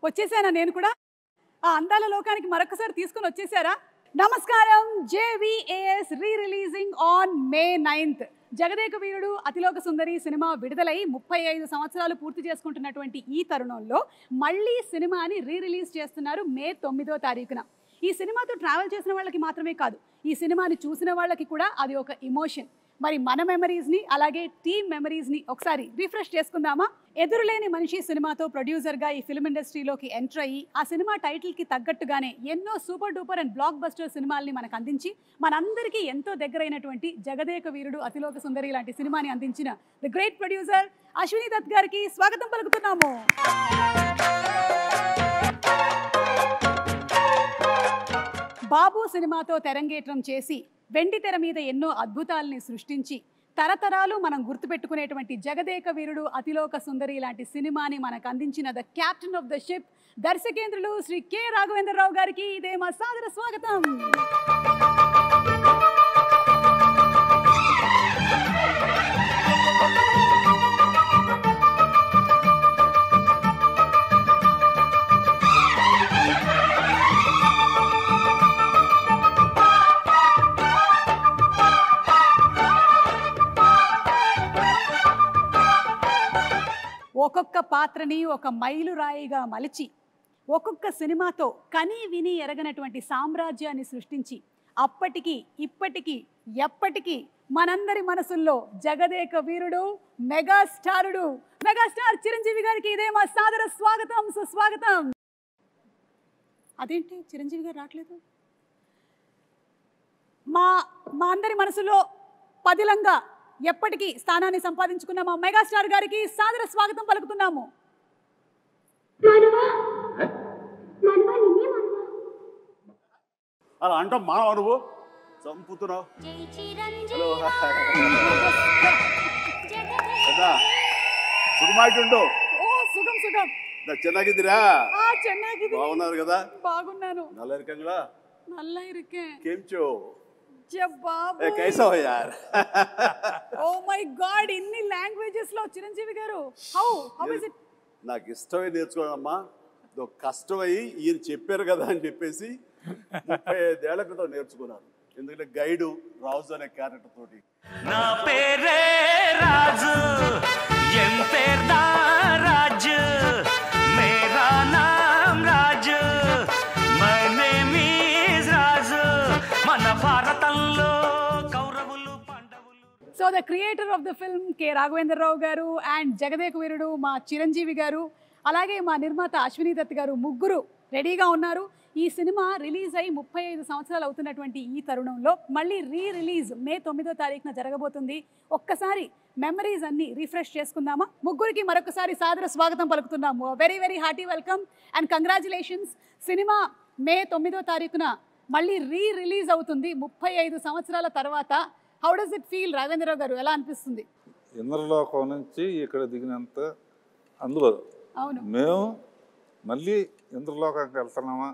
వచ్చేసానా నేను కూడా? ఆ అందాల లోకానికి మరొకసారి తీసుకొని వచ్చేసారా? నమస్కారం. JVAS re-releasing on May 9th. Jagadeka Veerudu Athiloka Sundari సినిమా విడుదలై 35 సంవత్సరాలు పూర్తి చేసుకుంటున్నటువంటి ఈ తరుణంలో మళ్ళీ సినిమాని రీ-రిలీజ్ చేస్తున్నారు May 9వ తారీఖున. ఈ సినిమాతో ట్రావెల్ చేసిన వాళ్ళకి మాత్రమే కాదు, ఈ సినిమాని చూసిన వాళ్ళకి కూడా అది ఒక ఎమోషన్. మరి మన మెమరీస్ని అలాగే టీమ్ మెమరీస్ని ఒకసారి రిఫ్రెష్ చేసుకుందామా? ఎదురులేని మనిషి సినిమాతో ప్రొడ్యూసర్గా ఈ ఫిల్మ్ ఇండస్ట్రీలోకి ఎంటర్ అయ్యి ఆ సినిమా టైటిల్కి తగ్గట్టుగానే ఎన్నో super duper and blockbuster సినిమాల్ని మనకు అందించి మనందరికీ ఎంతో దగ్గరైనటువంటి జగదేక వీరుడు అతిలోక సుందరి లాంటి సినిమాని అందించిన the great producer Ashwini Dutt గారికి స్వాగతం పలుకుతున్నాము. బాబు సినిమాతో తెరంగేట్రం చేసి వెండి తెర మీద ఎన్నో అద్భుతాలని సృష్టించి తరతరాలు మనం గుర్తుపెట్టుకునేటువంటి జగదేక వీరుడు అతిలోక సుందరి లాంటి సినిమాని మనకు అందించిన the captain of the ship దర్శకేంద్రులు Shri K Raghavendra Rao గారికి ఇదే మా సాదర స్వాగతం. ఒక్కొక్క పాత్రని ఒక మైలురాయిగా మలిచి ఒక్కొక్క సినిమాతో కని విని ఎరగనటువంటి సామ్రాజ్యాన్ని సృష్టించి అప్పటికి ఇప్పటికీ ఎప్పటికీ మనందరి మనసుల్లో జగదేక వీరుడు మెగాస్టార్ చిరంజీవి గారికి ఇదే మా సాదర స్వాగతం, సుస్వాగతం. అదేంటి చిరంజీవి గారు రావట్లేదు? మా అందరి మనసులో పదిలంగా ఎప్పటికీ స్థానాన్ని సంపాదించుకున్న మా మెగాస్టార్ గారికి సాదర స్వాగతం పలుకుతున్నాము. అలా అంటాం మానవ నువ్వు చంపుతున్నావు. సుఖమాయిట్టుండు. సుఖం సుఖం. ಚೆನ್ನಾಗಿದ್ದೀರಾ? ಚೆನ್ನಾಗಿದೆ. బాగున్నారు కదా? బాగున్నాను. నల్ల ఇరుకంగా? నల్ల ఇరుకే. కేంచో? బాబు కైసా హో యార్? ఓ మై గాడ్, ఇన్ని లాంగ్వేజెస్ లో చిరంజీవి గారు హౌ ఇస్ ఇట్? నాకు ఇష్టమై నేర్చుకోవాలమ్మా. కష్టమై ఈయన చెప్పారు కదా అని చెప్పేసి 35 ఏళ్ల క్రితం నేర్చుకున్నాను. ఎందుకంటే గైడు రాజు అనే క్యారెక్టర్ తోటి. నా పేరే రాజు, ఎం పేర్దా రాజు, మేరా నామ్ రాజు, మై నేమ్ ఈజ్ రాజు, మన భారతంలో కౌరవులు పాండవులు. So the creator of the film K Raghavendra Rao గారు అండ్ జగదేక వీరుడు మా చిరంజీవి గారు అలాగే మా నిర్మాత అశ్విని దత్ గారు ముగ్గురు రెడీగా ఉన్నారు. ఈ సినిమా రిలీజ్ అయ్యి 35 సంవత్సరాలు అవుతున్నటువంటి ఈ తరుణంలో మళ్ళీ రిలీజ్ May 9వ తారీఖున జరగబోతుంది. ఒక్కసారి మెమరీస్ అన్ని రిఫ్రెష్ చేసుకుందామా? ముగ్గురికి మరొకసారి సాదర స్వాగతం పలుకుతున్నాము. Very very hearty welcome and congratulations. Cinema May 9వ తారీఖున మళ్ళీ రిలీజ్ అవుతుంది 35 సంవత్సరాల తర్వాత. How does it feel Raghavendra Rao గారు? ఎలా అనిపిస్తుంది? ఇంద్రలోకం నుంచి ఇక్కడ దిగినంత అందులో అవును, మేము మళ్ళీ ఇంద్రలోకానికి వెళ్తున్నామా,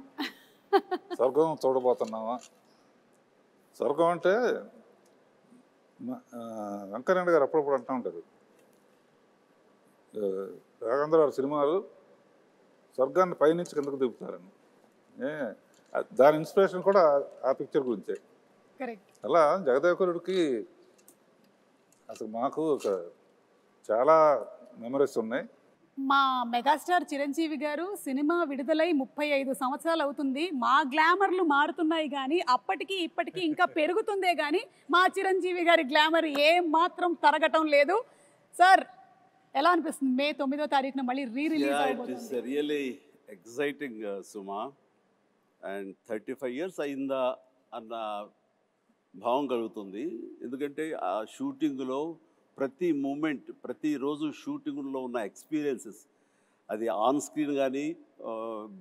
స్వర్గం చూడబోతున్నామా? స్వర్గం అంటే వెంకయ్యనాయుడు గారు అప్పుడప్పుడు అంటూ ఉంటారు, రాఘవేంద్ర గారి సినిమాలు స్వర్గాన్ని పైనుంచి కిందకు దిగుతారని. దాని ఇన్స్పిరేషన్ కూడా ఆ పిక్చర్ గురించే. అలా జగదేకుడికి అసలు మాకు చాలా మెమరీస్ ఉన్నాయి. మా మెగాస్టార్ చిరంజీవి గారు సినిమా విడుదలై 35 సంవత్సరాలు అవుతుంది. మా గ్లామర్లు మారుతున్నాయి కానీ అప్పటికి ఇప్పటికీ ఇంకా పెరుగుతుందే కానీ మా చిరంజీవి గారి గ్లామర్ ఏ మాత్రం తరగటం లేదు. సార్ ఎలా అనిపిస్తుంది May 9వ తారీఖున మళ్ళీ రిలీజ్ అవుతుంది? It's really exciting Suma. And 35 years అయిందా అన్న భావం కలుగుతుంది. ఎందుకంటే ఆ షూటింగ్లో ప్రతి మూమెంట్, ప్రతిరోజు షూటింగ్లో ఉన్న ఎక్స్పీరియన్సెస్, అది ఆన్ స్క్రీన్ కానీ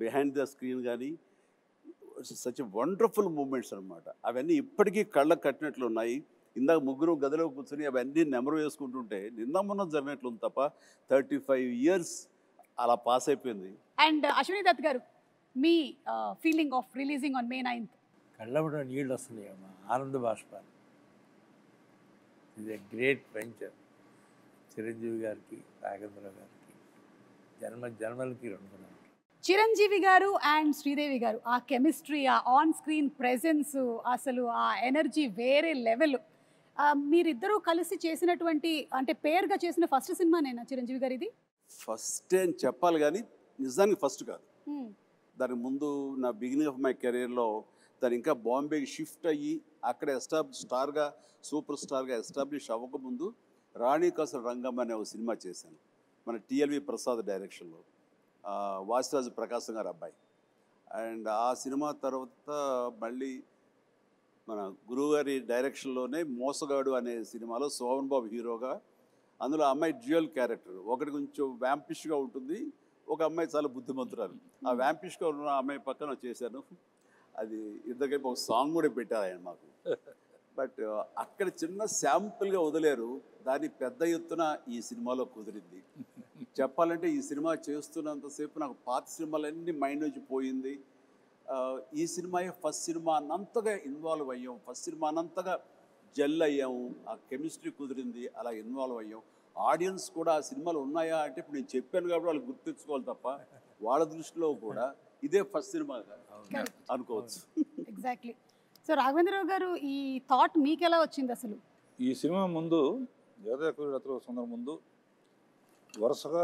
బిహైండ్ ద స్క్రీన్ కానీ సచ్ వండర్ఫుల్ మూమెంట్స్ అనమాట. అవన్నీ ఇప్పటికీ కళ్ళకు కట్టినట్లు ఉన్నాయి. ఇందాక ముగ్గురు గదిలో కూర్చొని అవన్నీ నెమరు వేసుకుంటుంటే నిన్న మొన్న జరిగినట్లు తప్ప 35 years అలా పాస్ అయిపోయింది. అండ్ అశ్విని దత్ గారు, మీ feeling of releasing on May 9th? కళ్ళబడ నీళ్ళు వస్తున్నాయి అమ్మా, ఆనంద బాష్పాలు. ఇది గ్రేట్ వెంచర్. చిరంజీవి గారికి, రాఘవేంద్ర గారికి జన్మలకి రుణపడాలి. చిరంజీవి గారు అండ్ శ్రీదేవి గారు ఆ కెమిస్ట్రీ, ఆ ఆన్ స్క్రీన్ ప్రెజెన్స్, అసలు ఆ ఎనర్జీ వేరే లెవెల్. మీరిద్దరూ కలిసి చేసినటువంటి అంటే పేరుగా చేసిన ఫస్ట్ సినిమా నేనా చిరంజీవి గారు ఇది? ఫస్ట్ అని చెప్పాలి కానీ నిజానికి ఫస్ట్ కాదు. దానికి ముందు నా బిగినింగ్ ఆఫ్ మై కెరీర్లో తను ఇంకా బాంబేకి షిఫ్ట్ అయ్యి అక్కడ స్టార్గా సూపర్ స్టార్గా ఎస్టాబ్లిష్ అవ్వకముందు రాణి కసర రంగం అనే ఒక సినిమా చేశాను మన టిఎల్వి ప్రసాద్ డైరెక్షన్లో, వాసిరాజు ప్రకాశం గారు అబ్బాయి. అండ్ ఆ సినిమా తర్వాత మళ్ళీ మన గురువుగారి డైరెక్షన్లోనే మోసగాడు అనే సినిమాలో సోహన్ బాబు హీరోగా, అందులో అమ్మాయి డ్యూయల్ క్యారెక్టర్, ఒకటి కొంచెం వ్యాంపిష్గా ఉంటుంది, ఒక అమ్మాయి చాలా బుద్ధిమంతురాలు. ఆ వ్యాంపిష్గా ఉన్న అమ్మాయి పక్కన చేశాను. అది ఇద్దరికైపు ఒక సాంగ్ కూడా పెట్టారు ఆయన మాకు. బట్ అక్కడ చిన్న శాంపుల్గా వదిలేరు, దాన్ని పెద్ద ఎత్తున ఈ సినిమాలో కుదిరింది. చెప్పాలంటే ఈ సినిమా చేస్తున్నంతసేపు నాకు పాత సినిమాలన్నీ మైండ్ నుంచి పోయింది. ఈ సినిమా ఫస్ట్ సినిమా అన్నంతగా ఇన్వాల్వ్ అయ్యాం, ఫస్ట్ సినిమా అన్నంతగా జెల్ అయ్యాము, ఆ కెమిస్ట్రీ కుదిరింది, అలా ఇన్వాల్వ్ అయ్యాం. ఆడియన్స్ కూడా ఆ సినిమాలు ఉన్నాయా అంటే ఇప్పుడు నేను చెప్పాను కాబట్టి వాళ్ళు గుర్తించుకోవాలి తప్ప వాళ్ళ దృష్టిలో కూడా ఇదే ఫస్ట్ సినిమా అనుకోవచ్చు. ఎగ్జాక్ట్లీ. సో రాఘవేంద్రరావు గారు ఈ థాట్ మీకు ఎలా వచ్చింది అసలు? ఈ సినిమా ముందు జగదేక సుందరం ముందు వరుసగా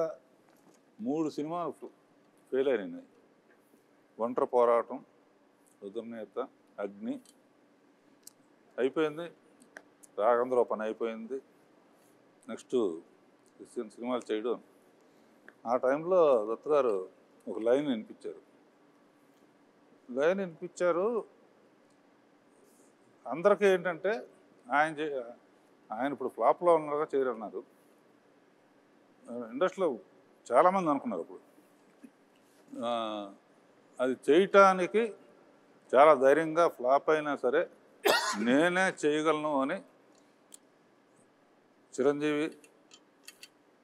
3 సినిమాలు ఫెయిల్ అయినాయి. ఒంటరి పోరాటం, రుద్రనేత, అగ్ని అయిపోయింది, రాఘవేంద్రరావు పని అయిపోయింది. నెక్స్ట్ సినిమాలు చేయడం. ఆ టైంలో దత్ గారు ఒక లైన్ వినిపించారు. అందరికీ ఏంటంటే ఆయన ఇప్పుడు ఫ్లాప్లో ఉన్నారుగా చేయరన్నారు. ఇండస్ట్రీలో చాలామంది అనుకున్నారు అప్పుడు. అది చేయటానికి చాలా ధైర్యంగా ఫ్లాప్ అయినా సరే నేనే చేయగలను అని చిరంజీవి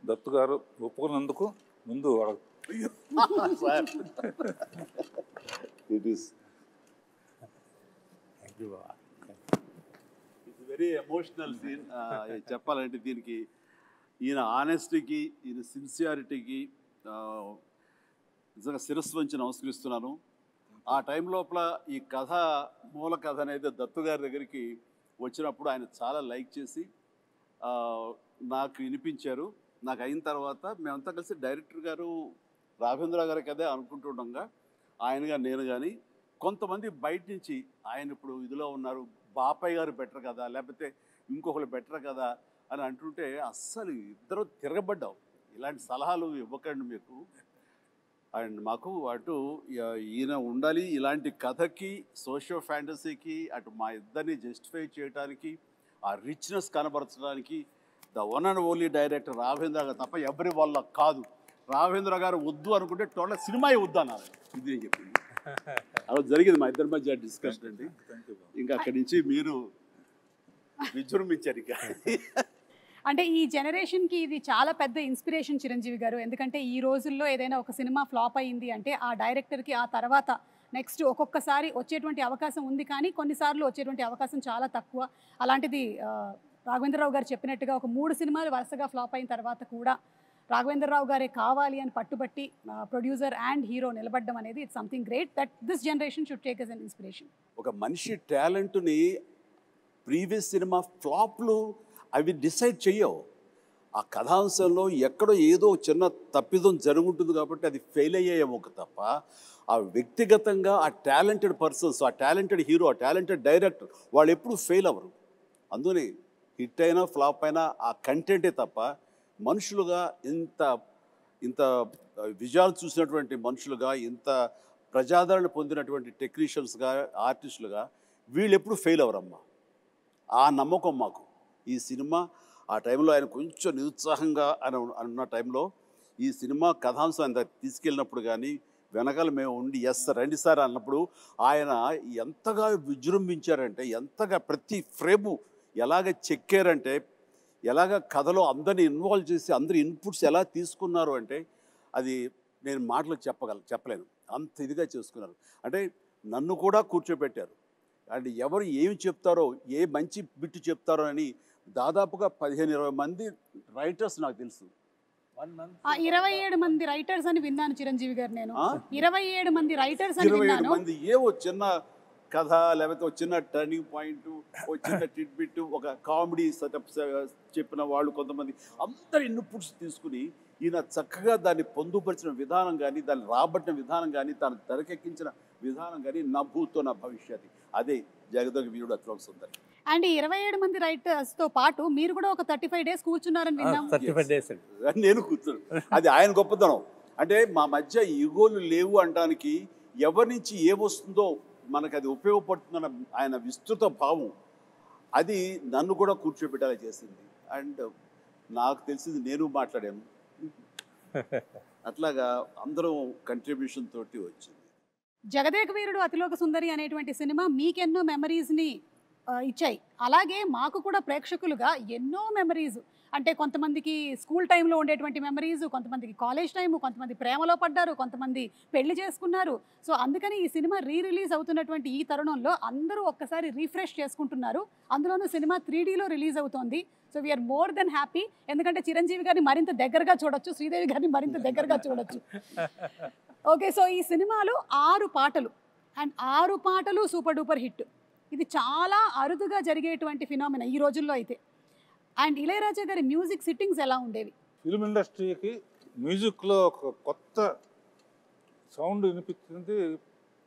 దత్తు గారు ఒప్పుకున్నందుకు ముందు it is it's very emotional scene. చెప్పాలంటే దీనికి ఈయన ఆనెస్టీకి, ఈయన సిన్సియారిటీకి నిజంగా శిరస్సు వంచి నమస్కరిస్తున్నాను. ఆ టైం లోపల ఈ కథ, మూల కథ అనేది దత్తు గారి దగ్గరికి వచ్చినప్పుడు ఆయన చాలా లైక్ చేసి నాకు వినిపించారు. నాకు అయిన తర్వాత మేమంతా కలిసి డైరెక్టర్ గారు రాఘవేంద్ర గారి కదే అనుకుంటుండగా ఆయనగా నేను కానీ కొంతమంది బయట నుంచి ఆయన ఇప్పుడు ఇదిలో ఉన్నారు, బాపయ్య గారు బెటర్ కదా, లేకపోతే ఇంకొకరు బెటర్ కదా అని అంటుంటే అస్సలు ఇద్దరు తిరగబడ్డావు, ఇలాంటి సలహాలు ఇవ్వకండి మీకు. అండ్ మాకు అటు ఈయన ఉండాలి, ఇలాంటి కథకి, సోషియో ఫ్యాంటసీకి, అటు మా ఇద్దరిని జస్టిఫై చేయడానికి, ఆ రిచ్నెస్ కనబరచడానికి the one and only director Raghavendra garu తప్ప ఎవరి వల్ల కాదు. రాఘవేంద్ర గారు వద్దు అనుకుంటే టోటల్ సినిమాయే వద్దు అన్నారు. ఇది నేను చెప్పింది. అలా జరిగింది మా ఇద్దరి మధ్య డిస్కషన్ అండి. ఇంకా అక్కడి నుంచి మీరు విజృంభించారు. ఇంకా అంటే ఈ జనరేషన్కి ఇది చాలా పెద్ద ఇన్స్పిరేషన్ చిరంజీవి గారు. ఎందుకంటే ఈ రోజుల్లో ఏదైనా ఒక సినిమా ఫ్లాప్ అయ్యింది అంటే ఆ డైరెక్టర్కి ఆ తర్వాత నెక్స్ట్ ఒక్కొక్కసారి వచ్చేటువంటి అవకాశం ఉంది, కానీ కొన్నిసార్లు వచ్చేటువంటి అవకాశం చాలా తక్కువ. అలాంటిది రాఘవేంద్రరావు గారు చెప్పినట్టుగా ఒక 3 సినిమాలు వరుసగా ఫ్లాప్ అయిన తర్వాత కూడా రాఘవేంద్రరావు గారే కావాలి అని పట్టుబట్టి ప్రొడ్యూసర్ అండ్ హీరో నిలబడడం అనేది it's something great that this generation should take as an inspiration. ఒక మనిషి టాలెంట్ని ప్రీవియస్ సినిమా ఫ్లాప్లు అవి డిసైడ్ చెయ్యవు. ఆ కథాంశంలో ఎక్కడో ఏదో చిన్న తప్పిదం జరుగుతుంది కాబట్టి అది ఫెయిల్ అయ్యేమో తప్ప ఆ వ్యక్తిగతంగా ఆ టాలెంటెడ్ పర్సన్స్, ఆ టాలెంటెడ్ హీరో, ఆ టాలెంటెడ్ డైరెక్టర్ వాళ్ళు ఎప్పుడూ ఫెయిల్ అవ్వరు. అందుకని హిట్ అయినా ఫ్లాప్ అయినా ఆ కంటెంటే తప్ప మనుషులుగా ఇంత విజయాలు చూసినటువంటి మనుషులుగా, ఇంత ప్రజాదరణ పొందినటువంటి టెక్నీషియన్స్గా, ఆర్టిస్టులుగా వీళ్ళు ఎప్పుడు ఫెయిల్ అవ్వరమ్మా. ఆ నమ్మకం మాకు. ఈ సినిమా ఆ టైంలో ఆయన కొంచెం నిరుత్సాహంగా అన్న టైంలో ఈ సినిమా కథాంశం ఆయన తీసుకెళ్ళినప్పుడు కానీ వెనకాల మేము ఉండి ఎస్ రండి సార్ అన్నప్పుడు ఆయన ఎంతగా విజృంభించారంటే, ఎంతగా ప్రతి ఫ్రేము ఎలాగ చెక్కారంటే, ఎలాగ కథలో అందరినీ ఇన్వాల్వ్ చేసి అందరి ఇన్పుట్స్ ఎలా తీసుకున్నారు అంటే అది నేను మాటలు చెప్పలేను. అంత ఇదిగా చేసుకున్నారు. అంటే నన్ను కూడా కూర్చోబెట్టారు. అండ్ ఎవరు ఏమి చెప్తారో, ఏ మంచి బిట్టు చెప్తారో అని దాదాపుగా 15-20 మంది రైటర్స్ నాకు తెలుసు. 1 month. 27 మంది రైటర్స్ అని విన్నాను చిరంజీవి గారు. నేను 27 మంది రైటర్స్ అని 27 విన్నాను. మంది ఏవో చిన్న కథ, లేకపోతే ఒక చిన్న టర్నింగ్ పాయింట్, ఒక చిన్న టిడ్బిట్, ఒక కామెడీ సెటప్ చెప్పిన వాళ్ళు కొంతమంది, అందరి ఇన్పుట్స్ తీసుకుని ఈయన చక్కగా దాన్ని పొందుపరిచిన విధానం కానీ, దాన్ని రాబట్టిన విధానం కానీ, తను తెరకెక్కించిన విధానం కానీ నా భూతో నా భవిష్యత్తు. అదే జగదేక వీరుడు అతిలోక సుందరి. అండ్ 27 మంది రైటర్స్ తో పాటు మీరు కూడా ఒక 35 డేస్ కూర్చున్నారని విన్నాం. 35 days అండి. నేను కూర్చున్నాను. అది ఆయన గొప్పతనం. అంటే మా మధ్య ఈగోలు లేవు అనడానికి, ఎవరి నుంచి ఏమొస్తుందో మనకు అది ఉపయోగపడుతుందన్న ఆయన విస్తృత భావం, అది నన్ను కూడా కూర్చోబెట్టాలి చేసింది. అండ్ నాకు తెలిసింది నేను మాట్లాడాను. అట్లాగా అందరం కంట్రిబ్యూషన్ తోటి వచ్చింది. జగదేక వీరుడు అతిలోక సుందరి అనేటువంటి సినిమా మీకెన్నో మెమరీస్ని ఇచ్చాయి. అలాగే మాకు కూడా ప్రేక్షకులుగా ఎన్నో మెమరీస్, అంటే కొంతమందికి స్కూల్ టైంలో ఉండేటువంటి మెమరీస్, కొంతమందికి కాలేజ్ టైము, కొంతమంది ప్రేమలో పడ్డారు, కొంతమంది పెళ్లి చేసుకున్నారు. సో అందుకని ఈ సినిమా రిలీజ్ అవుతున్నటువంటి ఈ తరుణంలో అందరూ ఒక్కసారి రీఫ్రెష్ చేసుకుంటున్నారు. అందులోనూ సినిమా 3Dలో రిలీజ్ అవుతోంది. So we are more than happy. ఎందుకంటే చిరంజీవి గారిని మరింత దగ్గరగా చూడొచ్చు, శ్రీదేవి గారిని మరింత దగ్గరగా చూడొచ్చు. ఓకే, సో ఈ సినిమాలో 6 పాటలు, అండ్ 6 పాటలు సూపర్ డూపర్ హిట్. ఇది చాలా అరుదుగా జరిగేటువంటి ఫినామినా ఈ రోజుల్లో అయితే. అండ్ ఇళయరాజా గారి మ్యూజిక్ సిట్టింగ్స్ ఎలా ఉండేవి? ఫిల్మ్ ఇండస్ట్రీకి మ్యూజిక్లో ఒక కొత్త సౌండ్ వినిపించింది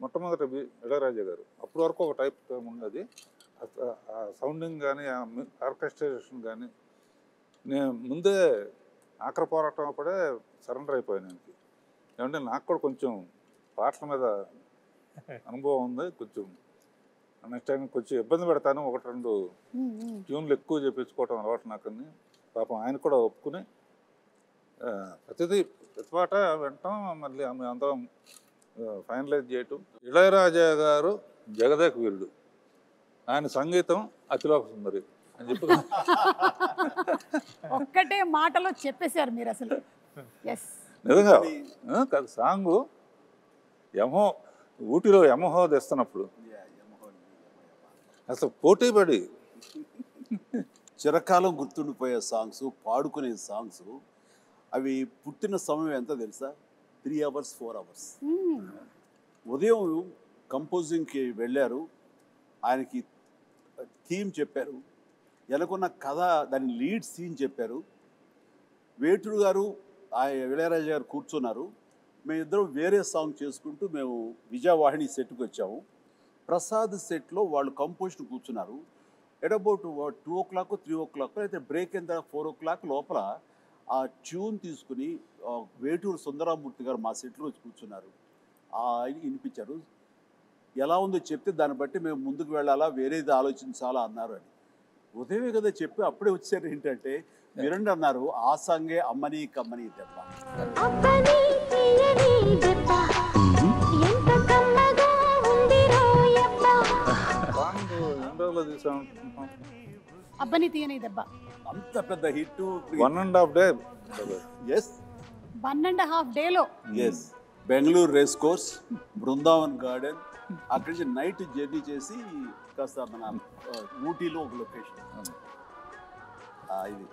మొట్టమొదటి ఇళయరాజా గారు. అప్పటి వరకు ఒక టైప్ ఉన్నది. ఆ సౌండింగ్ కానీ, ఆ ఆర్కెస్ట్రేషన్ కానీ, నేను ముందే ఆఖరి పోరాటం అప్పుడే సరెండర్ అయిపోయాను. ఆయనకి ఏమంటే నాకు కూడా కొంచెం పాటల మీద అనుభవం ఉంది. కొంచెం నెక్స్ట్ టైం కొంచెం ఇబ్బంది పెడతాను, 1-2 ట్యూన్లు ఎక్కువ చేయించుకోవటం అలవాటు నాకని. పాపం ఆయన కూడా ఒప్పుకుని ప్రతి పాట వింటాం, మళ్ళీ ఆమె అందరం ఫైనలైజ్ చేయటం. ఇళయరాజా గారు జగదేక వీరుడు, ఆయన సంగీతం అతిలోక సుందరి అని చెప్పి ఒక్కటే మాటలో చెప్పేశారు మీరు అసలు. ఎస్, నిజంగా కాదు. సాంగు ఊటీలో యమహో తెస్తున్నప్పుడు అసలు పోటీ పడి చిరకాలం గుర్తుండిపోయే సాంగ్స్, పాడుకునే సాంగ్స్, అవి పుట్టిన సమయం ఎంత తెలుసా? 3 hours 4 hours. ఉదయం కంపోజింగ్కి వెళ్ళారు, ఆయనకి థీమ్ చెప్పారు, ఎలాగొన్న కథ దాని లీడ్ సీన్ చెప్పారు. వేటూరు గారు ఇళయరాజా గారు కూర్చున్నారు. మేమిద్దరం వేరే సాంగ్ చేసుకుంటూ మేము విజయవాహిని సెట్కి వచ్చాము. ప్రసాద్ సెట్లో వాళ్ళు కంపోజిషన్ కూర్చున్నారు. ఎట్ అబౌట్ 2 o'clock 3 o'clock అయితే బ్రేక్ అయిన తర్వాత 4 o'clock లోపల ఆ ట్యూన్ తీసుకుని వేటూరు సుందరామూర్తి గారు మా సెట్లో వచ్చి కూర్చున్నారు. ఆయన వినిపించారు. ఎలా ఉందో చెప్తే దాన్ని బట్టి మేము ముందుకు వెళ్ళాలా, వేరేది ఆలోచించాలా అన్నారు అని. ఉదయమే కదా చెప్పి అప్పుడే వచ్చారు. ఏంటంటే మీరండి అన్నారు, ఆ సాంగే అమ్మని కమ్మని దెబ్బ. సాంగ్ ఎండలో తీసాం, అబ్బని తీయని దెబ్బ. అంత పెద్ద హిట్. 1.5 day. ఎస్ 1.5 డేలో. Yes, Bengaluru race course, Brindavan garden, అక్కడి నుంచి నైట్ జర్నీ చేసి కాస్త మన ఊటీలో ఒక లొకేషన్. ఇది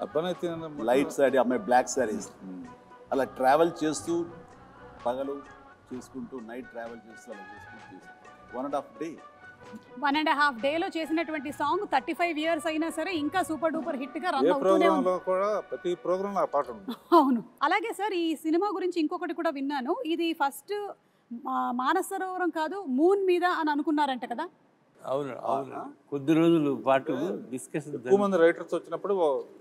అబ్బాయి లైట్ సారీ, అమ్మాయి బ్లాక్ సారీస్, అలా ట్రావెల్ చేస్తూ పగలు చేసుకుంటూ నైట్ ట్రావెల్ చేస్తూ అలా చేసుకుంటూ 1.5 day. 1.5 డేలో చేసినటువంటి సాంగ్ 35 years అయినా సరే ఇంకా సూపర్ డూపర్ హిట్ గా రన్ ఏ అవుతూనే ఉంది. ప్రోగ్రాంలో కూడా ప్రతి ప్రోగ్రాంలో ఆ పాట ఉంది. అవును. అలాగే సార్, ఈ సినిమా గురించి ఇంకొకటి కూడా విన్నాను. ఇది ఫస్ట్ మానస సరోవరం కాదు, మూన్ మీద అని అనుకున్నారంట కదా? అవును అవును, కొద్ది రోజులు పాటు డిస్కషన్. ఎక్కువ మంది రైటర్స్ వచ్చినప్పుడు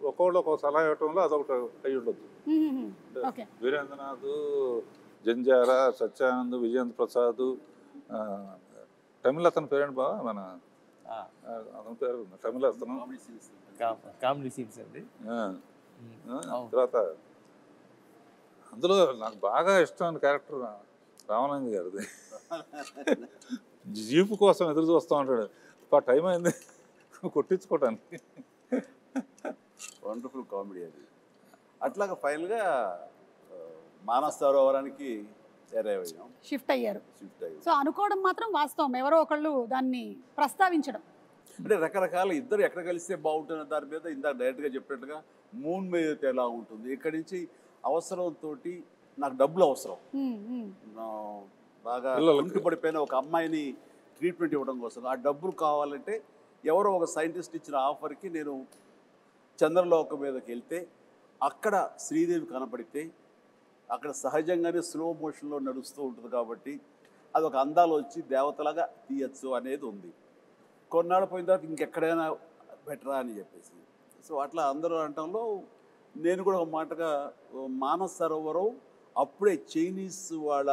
ఒక్కొక్కళ్ళు ఒక్కొక్క సలహా ఇవ్వటంలో అదొకటి అయి ఉండొచ్చు. ఓకే. వీరేంద్రనాథ్, జంజాల, సత్యానంద్, విజయేంద్ర ప్రసాద్, తమిళ అతని పేరేంటి బాగా మన అతని పేరు తమిళ అతను కామెడీ సీన్స్ అండి. తర్వాత అందులో నాకు బాగా ఇష్టమైన క్యారెక్టర్ రామానంద్ గారిది. జీపు కోసం ఎదురు చూస్తూ ఉంటాడు, టైం అయింది కొట్టించుకోవటానికి. వండర్ఫుల్ కామెడీ అది. అట్లాగా ఫైనల్గా మానస సరోవరానికి షిఫ్ట్ అయ్యారు. షిఫ్ట్ అయ్యి సో అనుకోవడం మాత్రం వాస్తవం, ఎవరో ఒకళ్ళు దాన్ని ప్రస్తావించడం. అంటే రకరకాల ఇద్దరు ఎక్కడ కలిస్తే బాగుంటుంది దాని మీద ఇందాక డైరెక్ట్గా చెప్పినట్టుగా మూన్ మీద అయితే ఎలా ఉంటుంది, ఇక్కడి నుంచి అవసరంతో నాకు డబ్బులు అవసరం, బాగా పడిపోయిన ఒక అమ్మాయిని ట్రీట్మెంట్ ఇవ్వడం కోసం ఆ డబ్బులు కావాలంటే ఎవరో ఒక సైంటిస్ట్ ఇచ్చిన ఆఫర్కి నేను చంద్రలోకం మీదకి వెళ్తే అక్కడ శ్రీదేవి కనపడితే అక్కడ సహజంగానే స్లో మోషన్లో నడుస్తూ ఉంటుంది కాబట్టి అదొక అందాలు వచ్చి దేవతలాగా తీయచ్చు అనేది ఉంది. కొన్నాళ్ళు పోయిన తర్వాత ఇంకెక్కడైనా బెటరా అని చెప్పేసి సో అట్లా అందరూ అనటంలో నేను కూడా ఒక మాటగా మానస సరోవరం అప్పుడే చైనీస్ వాళ్ళ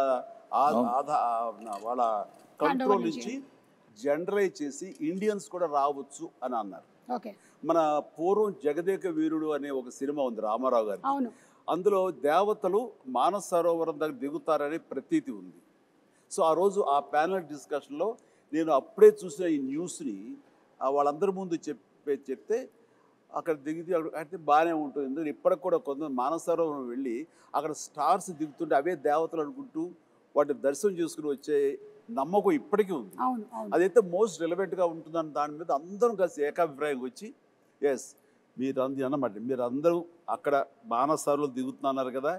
వాళ్ళ కంట్రోల్ నుంచి జనరలైజ్ చేసి ఇండియన్స్ కూడా రావచ్చు అని అన్నారు. మన పూర్వం జగదేక వీరుడు అనే ఒక సినిమా ఉంది రామారావు గారి, అందులో దేవతలు మానస సరోవరం దగ్గర దిగుతారనే ప్రతీతి ఉంది. సో ఆ రోజు ఆ ప్యానల్ డిస్కషన్లో నేను అప్పుడే చూసిన ఈ న్యూస్ని వాళ్ళందరి ముందు చెప్తే అక్కడ దిగితే అయితే బాగానే ఉంటుంది. ఎందుకంటే ఇప్పటికి కూడా కొంత మానస సరోవరం వెళ్ళి అక్కడ స్టార్స్ దిగుతుంటే అవే దేవతలు అనుకుంటూ వాటిని దర్శనం చేసుకుని వచ్చే నమ్మకం ఇప్పటికీ ఉంది. అదైతే మోస్ట్ రిలవెంట్గా ఉంటుందని దాని మీద అందరం కలిసి ఏకాభిప్రాయం వచ్చి ఎస్ మీరు అన్నమాట మీరు అందరూ అక్కడ మానస సరోవరం దిగుతున్నారు కదా,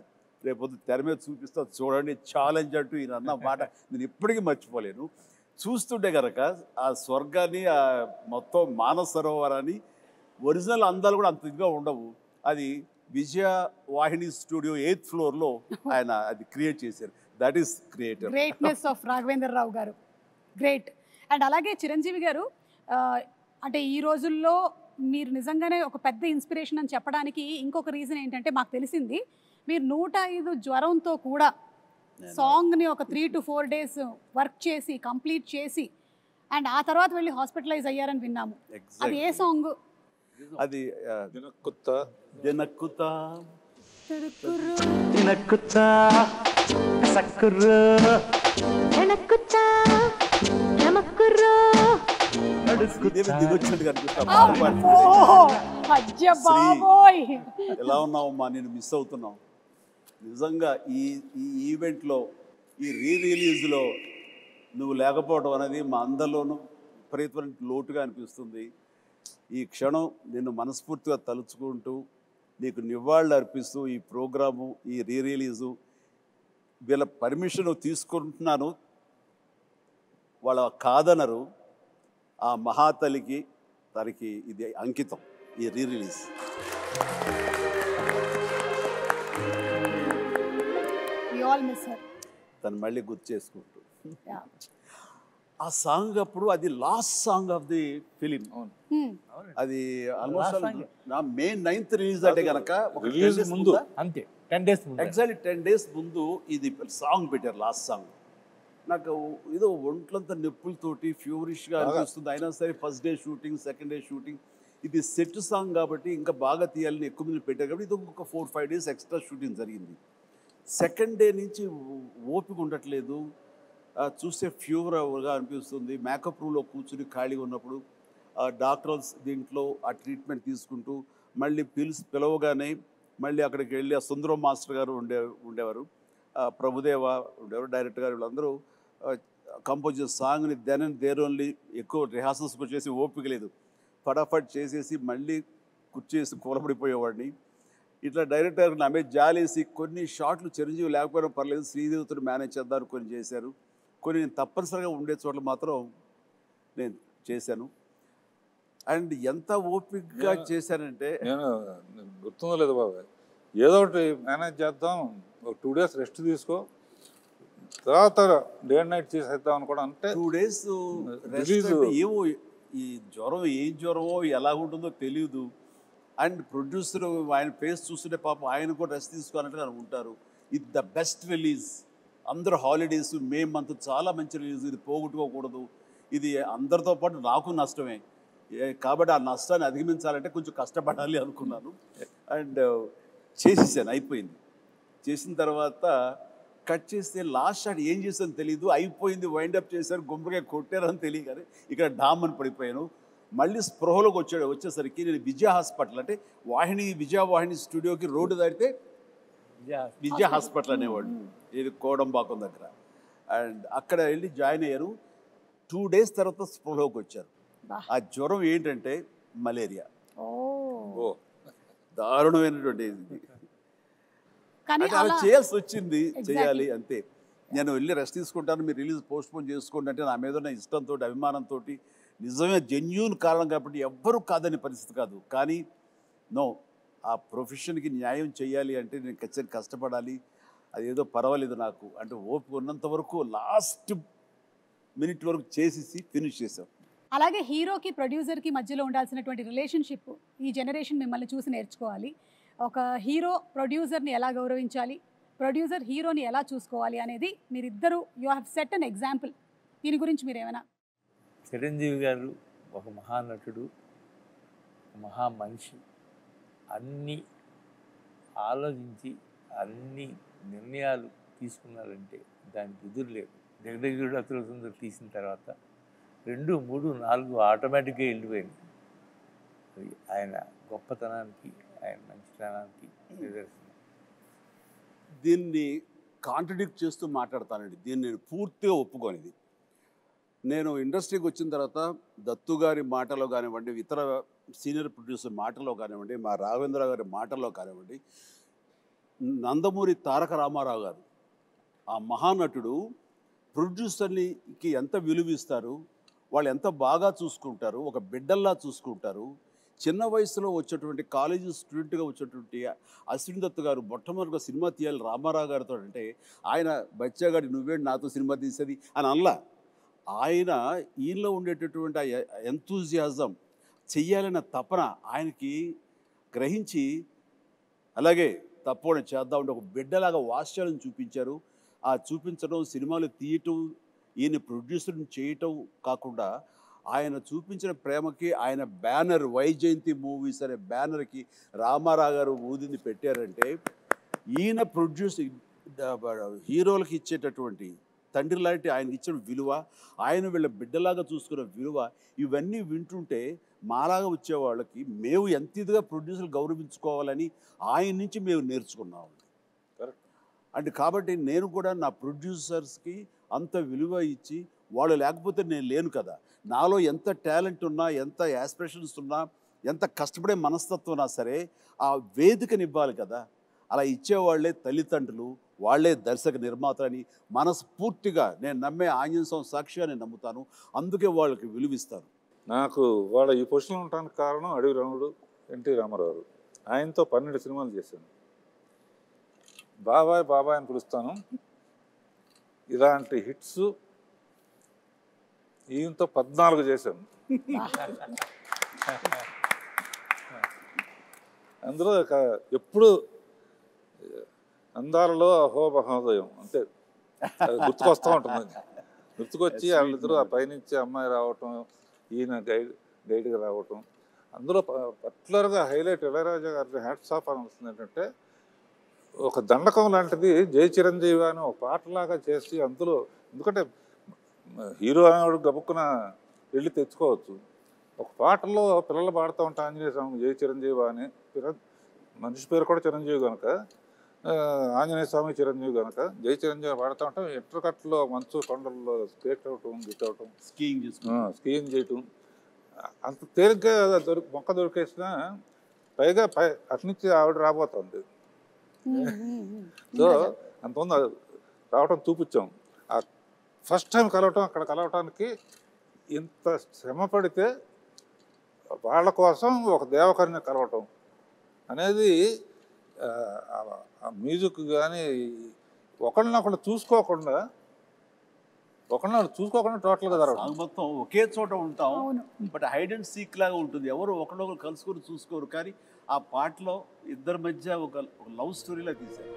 రేపొద్దు తెర మీద చూపిస్తా చూడండి ఛాలెంజ్ అంటూ ఈయన అన్న మాట నేను ఇప్పటికీ మర్చిపోలేను. చూస్తుంటే కనుక ఆ స్వర్గాన్ని ఆ మొత్తం మానస సరోవరాన్ని ఒరిజినల్ అందాలు కూడా అంత ఇదిగా ఉండవు. అది విజయ వాహిని స్టూడియో 8th ఫ్లోర్లో ఆయన అది క్రియేట్ చేశారు. That is greatness of Raghavendra Rao garu, great. And అలాగే చిరంజీవి గారు అంటే ఈ రోజుల్లో మీరు నిజంగానే ఒక పెద్ద ఇన్స్పిరేషన్ అని చెప్పడానికి ఇంకొక రీజన్ ఏంటంటే మాకు తెలిసింది మీరు 105 జ్వరంతో కూడా సాంగ్ని ఒక 3 to 4 days వర్క్ చేసి కంప్లీట్ చేసి అండ్ ఆ తర్వాత వెళ్ళి హాస్పిటలైజ్ అయ్యారని విన్నాము. అది ఏ సాంగ్? అది ఎలా ఉన్నావమ్మా, నేను మిస్ అవుతున్నావు నిజంగా. ఈ ఈవెంట్లో ఈ రిలీజ్లో నువ్వు లేకపోవడం అనేది మా అందరిలోనూ విపరీతమైన లోటుగా అనిపిస్తుంది. ఈ క్షణం నిన్ను మనస్ఫూర్తిగా తలుచుకుంటూ నీకు నివాళులు అర్పిస్తూ ఈ ప్రోగ్రాము ఈ రిలీజు వీళ్ళ పర్మిషన్ తీసుకుంటున్నాను, వాళ్ళ కాదనరు. ఆ మహాతలికి తనకి ఇది అంకితం ఈ రిలీజ్. తను మళ్ళీ గుర్తు చేసుకుంటూ ఆ సాంగ్ అప్పుడు అది last song of the film. అది ఆల్మోస్ట్ May 9th రిలీజ్ అంటే కనుక ఎగ్జాక్ట్లీ 10 days ముందు ఇది సాంగ్ పెట్టారు, లాస్ట్ సాంగ్. నాకు ఏదో ఒంట్లంతా నొప్పులతోటి ఫ్యూరిష్గా అనిపిస్తుంది. అయినా సరే first day shooting, second day shooting, ఇది సెట్ సాంగ్ కాబట్టి ఇంకా బాగా తీయాలని ఎక్కువ మంది పెట్టారు కాబట్టి ఇది ఒక 4-5 days ఎక్స్ట్రా షూటింగ్ జరిగింది. సెకండ్ డే నుంచి ఓపిక ఉండట్లేదు, చూస్తే ఫీవర్గా అనిపిస్తుంది. మేకప్ రూమ్లో కూర్చుని ఖాళీగా ఉన్నప్పుడు డాక్టర్స్ దీంట్లో ఆ ట్రీట్మెంట్ తీసుకుంటూ మళ్ళీ పిలవగానే మళ్ళీ అక్కడికి వెళ్ళి ఆ సుందరం మాస్టర్ గారు ఉండేవారు, ప్రభుదేవ ఉండేవారు, డైరెక్టర్ గారు, వీళ్ళందరూ కంపోజ్ చేసే సాంగ్ని దెన్ అండ్ దేర్ ఓన్లీ ఎక్కువ రిహార్సల్స్కి వచ్చేసి ఓపిక లేదు, ఫటాఫట్ చేసేసి మళ్ళీ కుర్చేసి కూలబడిపోయేవాడిని. ఇట్లా డైరెక్టర్ నా మీద జాలేసి కొన్ని షాట్లు చిరంజీవి లేకపోయినా పర్లేదు శ్రీదేవితో మేనేజ్ చేద్దారు కొన్ని చేశారు, కొన్ని నేను తప్పనిసరిగా ఉండే చోట్ల మాత్రం నేను చేశాను. అండ్ ఎంత ఓపికగా చేశానంటే నేను గుర్తుందో లేదు బాబాయ్, ఏదో ఒకటి మేనేజ్ చేద్దాం, ఒక 2 days రెస్ట్ తీసుకో, తర్వాత డే అండ్ నైట్ చేసేద్దాం అని కూడా అంటే 2 days ఏమో ఈ జ్వరం ఏం జ్వరమో ఎలా ఉంటుందో తెలియదు. అండ్ ప్రొడ్యూసర్ ఆయన ఫేస్ చూస్తుంటే పాపం ఆయన కూడా రెస్ట్ తీసుకోవాలంటే అనుకుంటారు. ఇది ద బెస్ట్ రిలీజ్, అందరూ హాలిడేస్, మే మంత్ చాలా మంచి రిలీజ్, ఇది పోగొట్టుకోకూడదు, ఇది అందరితో పాటు నాకు నష్టమే కాబట్టి ఆ నష్టాన్ని అధిగమించాలంటే కొంచెం కష్టపడాలి అనుకున్నాను. అండ్ చేసేసాను, అయిపోయింది. చేసిన తర్వాత కట్ చేస్తే లాస్ట్ షాట్ ఏం చేశాను తెలీదు, అయిపోయింది, వైండప్ చేశారు, గుంపుగా కొట్టారని తెలియదు కానీ ఇక్కడ డామ్ అని పడిపోయాను. మళ్ళీ స్పృహలోకి వచ్చేసరికి నేను విజయ హాస్పిటల్ అంటే విజయ వాహిని స్టూడియోకి రోడ్డు దాటితే విజయ హాస్పిటల్ అనేవాడు, ఇది కోడంబాకం దగ్గర. అండ్ అక్కడ వెళ్ళి జాయిన్ అయ్యారు. 2 days తర్వాత స్పృహలోకి వచ్చారు. ఆ జ్వరం ఏంటంటే మలేరియా. ఓ ఓ దారుణమైనటువంటి ఇది. కానీ అంటే అలా అలా చేయాల్సి వచ్చింది, చేయాలి అంతే. నేను వెళ్ళి రెస్ట్ తీసుకుంటాను, మీరు రిలీజ్ పోస్ట్పోన్ చేసుకోండి అంటే నా మీద ఉన్న ఇష్టంతో, అభిమానంతో, నిజమే జెన్యూన్ కారణం కాబట్టి ఎవ్వరూ కాదనే పరిస్థితి కాదు. కానీ నో, ఆ ప్రొఫెషన్కి న్యాయం చేయాలి అంటే నేను ఖచ్చితంగా కష్టపడాలి. అదేదో పర్వాలేదు నాకు అంటే ఓపిక ఉన్నంత వరకు లాస్ట్ మినిట్ వరకు చేసేసి ఫినిష్ చేసాం. అలాగే హీరోకి ప్రొడ్యూసర్కి మధ్యలో ఉండాల్సినటువంటి రిలేషన్షిప్ ఈ జనరేషన్ మిమ్మల్ని చూసి నేర్చుకోవాలి. ఒక హీరో ప్రొడ్యూసర్ని ఎలా గౌరవించాలి, ప్రొడ్యూసర్ హీరోని ఎలా చూసుకోవాలి అనేది మీరిద్దరూ you have set an example. దీని గురించి మీరు ఏమైనా? చిరంజీవి గారు ఒక మహానటుడు, మహా మనిషి. అన్నీ ఆలోచించి అన్ని నిర్ణయాలు తీసుకున్నారంటే దానికి ఎదురు లేదు. జగదేగుడు అతిలోక సుందరి తీసిన తర్వాత 2, 3, 4 ఆటోమేటిక్గా వెళ్ళిపోయింది. అది ఆయన గొప్పతనానికి, ఆయన మంచితనానికి నిదర్శనం. దీన్ని కాంట్రడిక్ట్ చేస్తూ మాట్లాడతానండి. దీన్ని నేను పూర్తిగా ఒప్పుకోనిది. నేను ఇండస్ట్రీకి వచ్చిన తర్వాత దత్తు గారి మాటలో కానివ్వండి, ఇతర సీనియర్ ప్రొడ్యూసర్ మాటలో కానివ్వండి, మా రాఘవేంద్ర గారి మాటల్లో కానివ్వండి, నందమూరి తారక రామారావు గారు ఆ మహానటుడు ప్రొడ్యూసర్కి ఎంత విలువిస్తారు, వాళ్ళు ఎంత బాగా చూసుకుంటారు, ఒక బిడ్డల్లా చూసుకుంటారు. చిన్న వయసులో వచ్చేటువంటి కాలేజీ స్టూడెంట్గా వచ్చేటువంటి అశ్విన్ దత్ గారు మొట్టమొదటిగా సినిమా తీయాలి రామారావు గారితో అంటే ఆయన బచ్చాగాడి నువ్వేంటి నాతో సినిమా తీసేది అని అనలా. ఆయన ఈయనలో ఉండేటటువంటి ఆ ఎంతూజియాజం, చెయ్యాలన్న తపన ఆయనకి గ్రహించి అలాగే తప్పకుండా చేద్దామంటే ఒక బిడ్డలాగా వాత్సల్యం చూపించారు. ఆ చూపించడం, సినిమాలు తీయటం, ఈయన ప్రొడ్యూసర్ని చేయటం కాకుండా ఆయన చూపించిన ప్రేమకి ఆయన బ్యానర్ వైజయంతి మూవీస్ అనే బ్యానర్కి రామారావు గారు ఊదింది పెట్టారంటే ఈయన హీరోలకు ఇచ్చేటటువంటి తండ్రి లాంటి ఆయనకి ఇచ్చిన విలువ, ఆయన వీళ్ళ బిడ్డలాగా చూసుకున్న విలువ, ఇవన్నీ వింటుంటే మాలాగా వచ్చేవాళ్ళకి మేము ఎంత ఇదిగా ప్రొడ్యూసర్లు గౌరవించుకోవాలని ఆయన నుంచి మేము నేర్చుకున్నాం. అంటే కాబట్టి నేను కూడా నా ప్రొడ్యూసర్స్కి అంత విలువ ఇచ్చి, వాళ్ళు లేకపోతే నేను లేను కదా. నాలో ఎంత టాలెంట్ ఉన్నా, ఎంత యాస్పిరేషన్స్ ఉన్నా, ఎంత కష్టపడే మనస్తత్వం ఉన్నా సరే ఆ వేదికనివ్వాలి కదా. అలా ఇచ్చేవాళ్లే తల్లిదండ్రులు, వాళ్లే దర్శక నిర్మాతలని మనస్ఫూర్తిగా నేను నమ్మే ఆంజనేయ స్వామి సాక్షిగా నేను నమ్ముతాను. అందుకే వాళ్ళకి విలువిస్తాను. నాకు వాళ్ళ ఈ పొజిషన్లో ఉండడానికి కారణం అడవి రాముడు, ఎన్టీ రామారావు గారు. ఆయనతో 12 సినిమాలు చేశాను. బాబాయ్ బాబాయ్ అని పిలుస్తాను. ఇలాంటి హిట్స్ ఈయనతో 14 చేశాను. అందులో ఎప్పుడు అందాలలో అహో మహోదయం అంటే గుర్తుకొస్తూ ఉంటుంది. గుర్తుకొచ్చి వాళ్ళిద్దరూ ఆ పైనుంచి అమ్మాయి రావటం, ఈయన గైడ్గా రావటం. అందులో పర్టికులర్గా హైలైట్ ఇళయరాజా గారి హ్యాట్స్ ఆఫ్ అనిపిస్తుంది ఏంటంటే, ఒక దండకం లాంటిది జై చిరంజీవి అని ఒక పాటలాగా చేసి అందులో, ఎందుకంటే హీరో అనేవాడు గబుక్కున వెళ్ళి తెచ్చుకోవచ్చు. ఒక పాటలో పిల్లలు పాడుతూ ఉంటాం ఆంజనేయ స్వామి జై చిరంజీవి అని, మనిషి పేరు కూడా చిరంజీవి కనుక, ఆంజనేయ స్వామి చిరంజీవి కనుక జై చిరంజీవి పాడుతూ ఉంటాం. ఎట్రకట్లో మంచు కొండల్లో స్కేట్ అవటం, గిట్ అవటం, స్కీయింగ్ చేయటం అంత తేలిగ్గా మొక్క దొరికేసిన, పైగా అట్నుంచి ఆవిడ రాబోతుంది. సో అంతమంది రావటం చూపించాం. ఆ ఫస్ట్ టైం కలవటం, అక్కడ కలవటానికి ఇంత శ్రమ పడితే వాళ్ళ కోసం ఒక దేవకరిని కలవటం అనేది మ్యూజిక్ కానీ ఒకళ్ళనొకళ్ళు చూసుకోకుండా టోటల్గా జరగదు. మొత్తం ఒకే చోట ఉంటాం, బట్ హైడ్ అండ్ సీక్ లాగా ఉంటుంది. ఎవరు ఒకళ్ళొకరు కలుసుకొని చూసుకోరు, కానీ ఆ పాటలో ఇద్దరి మధ్య ఒక లవ్ స్టోరీలా తీశారు.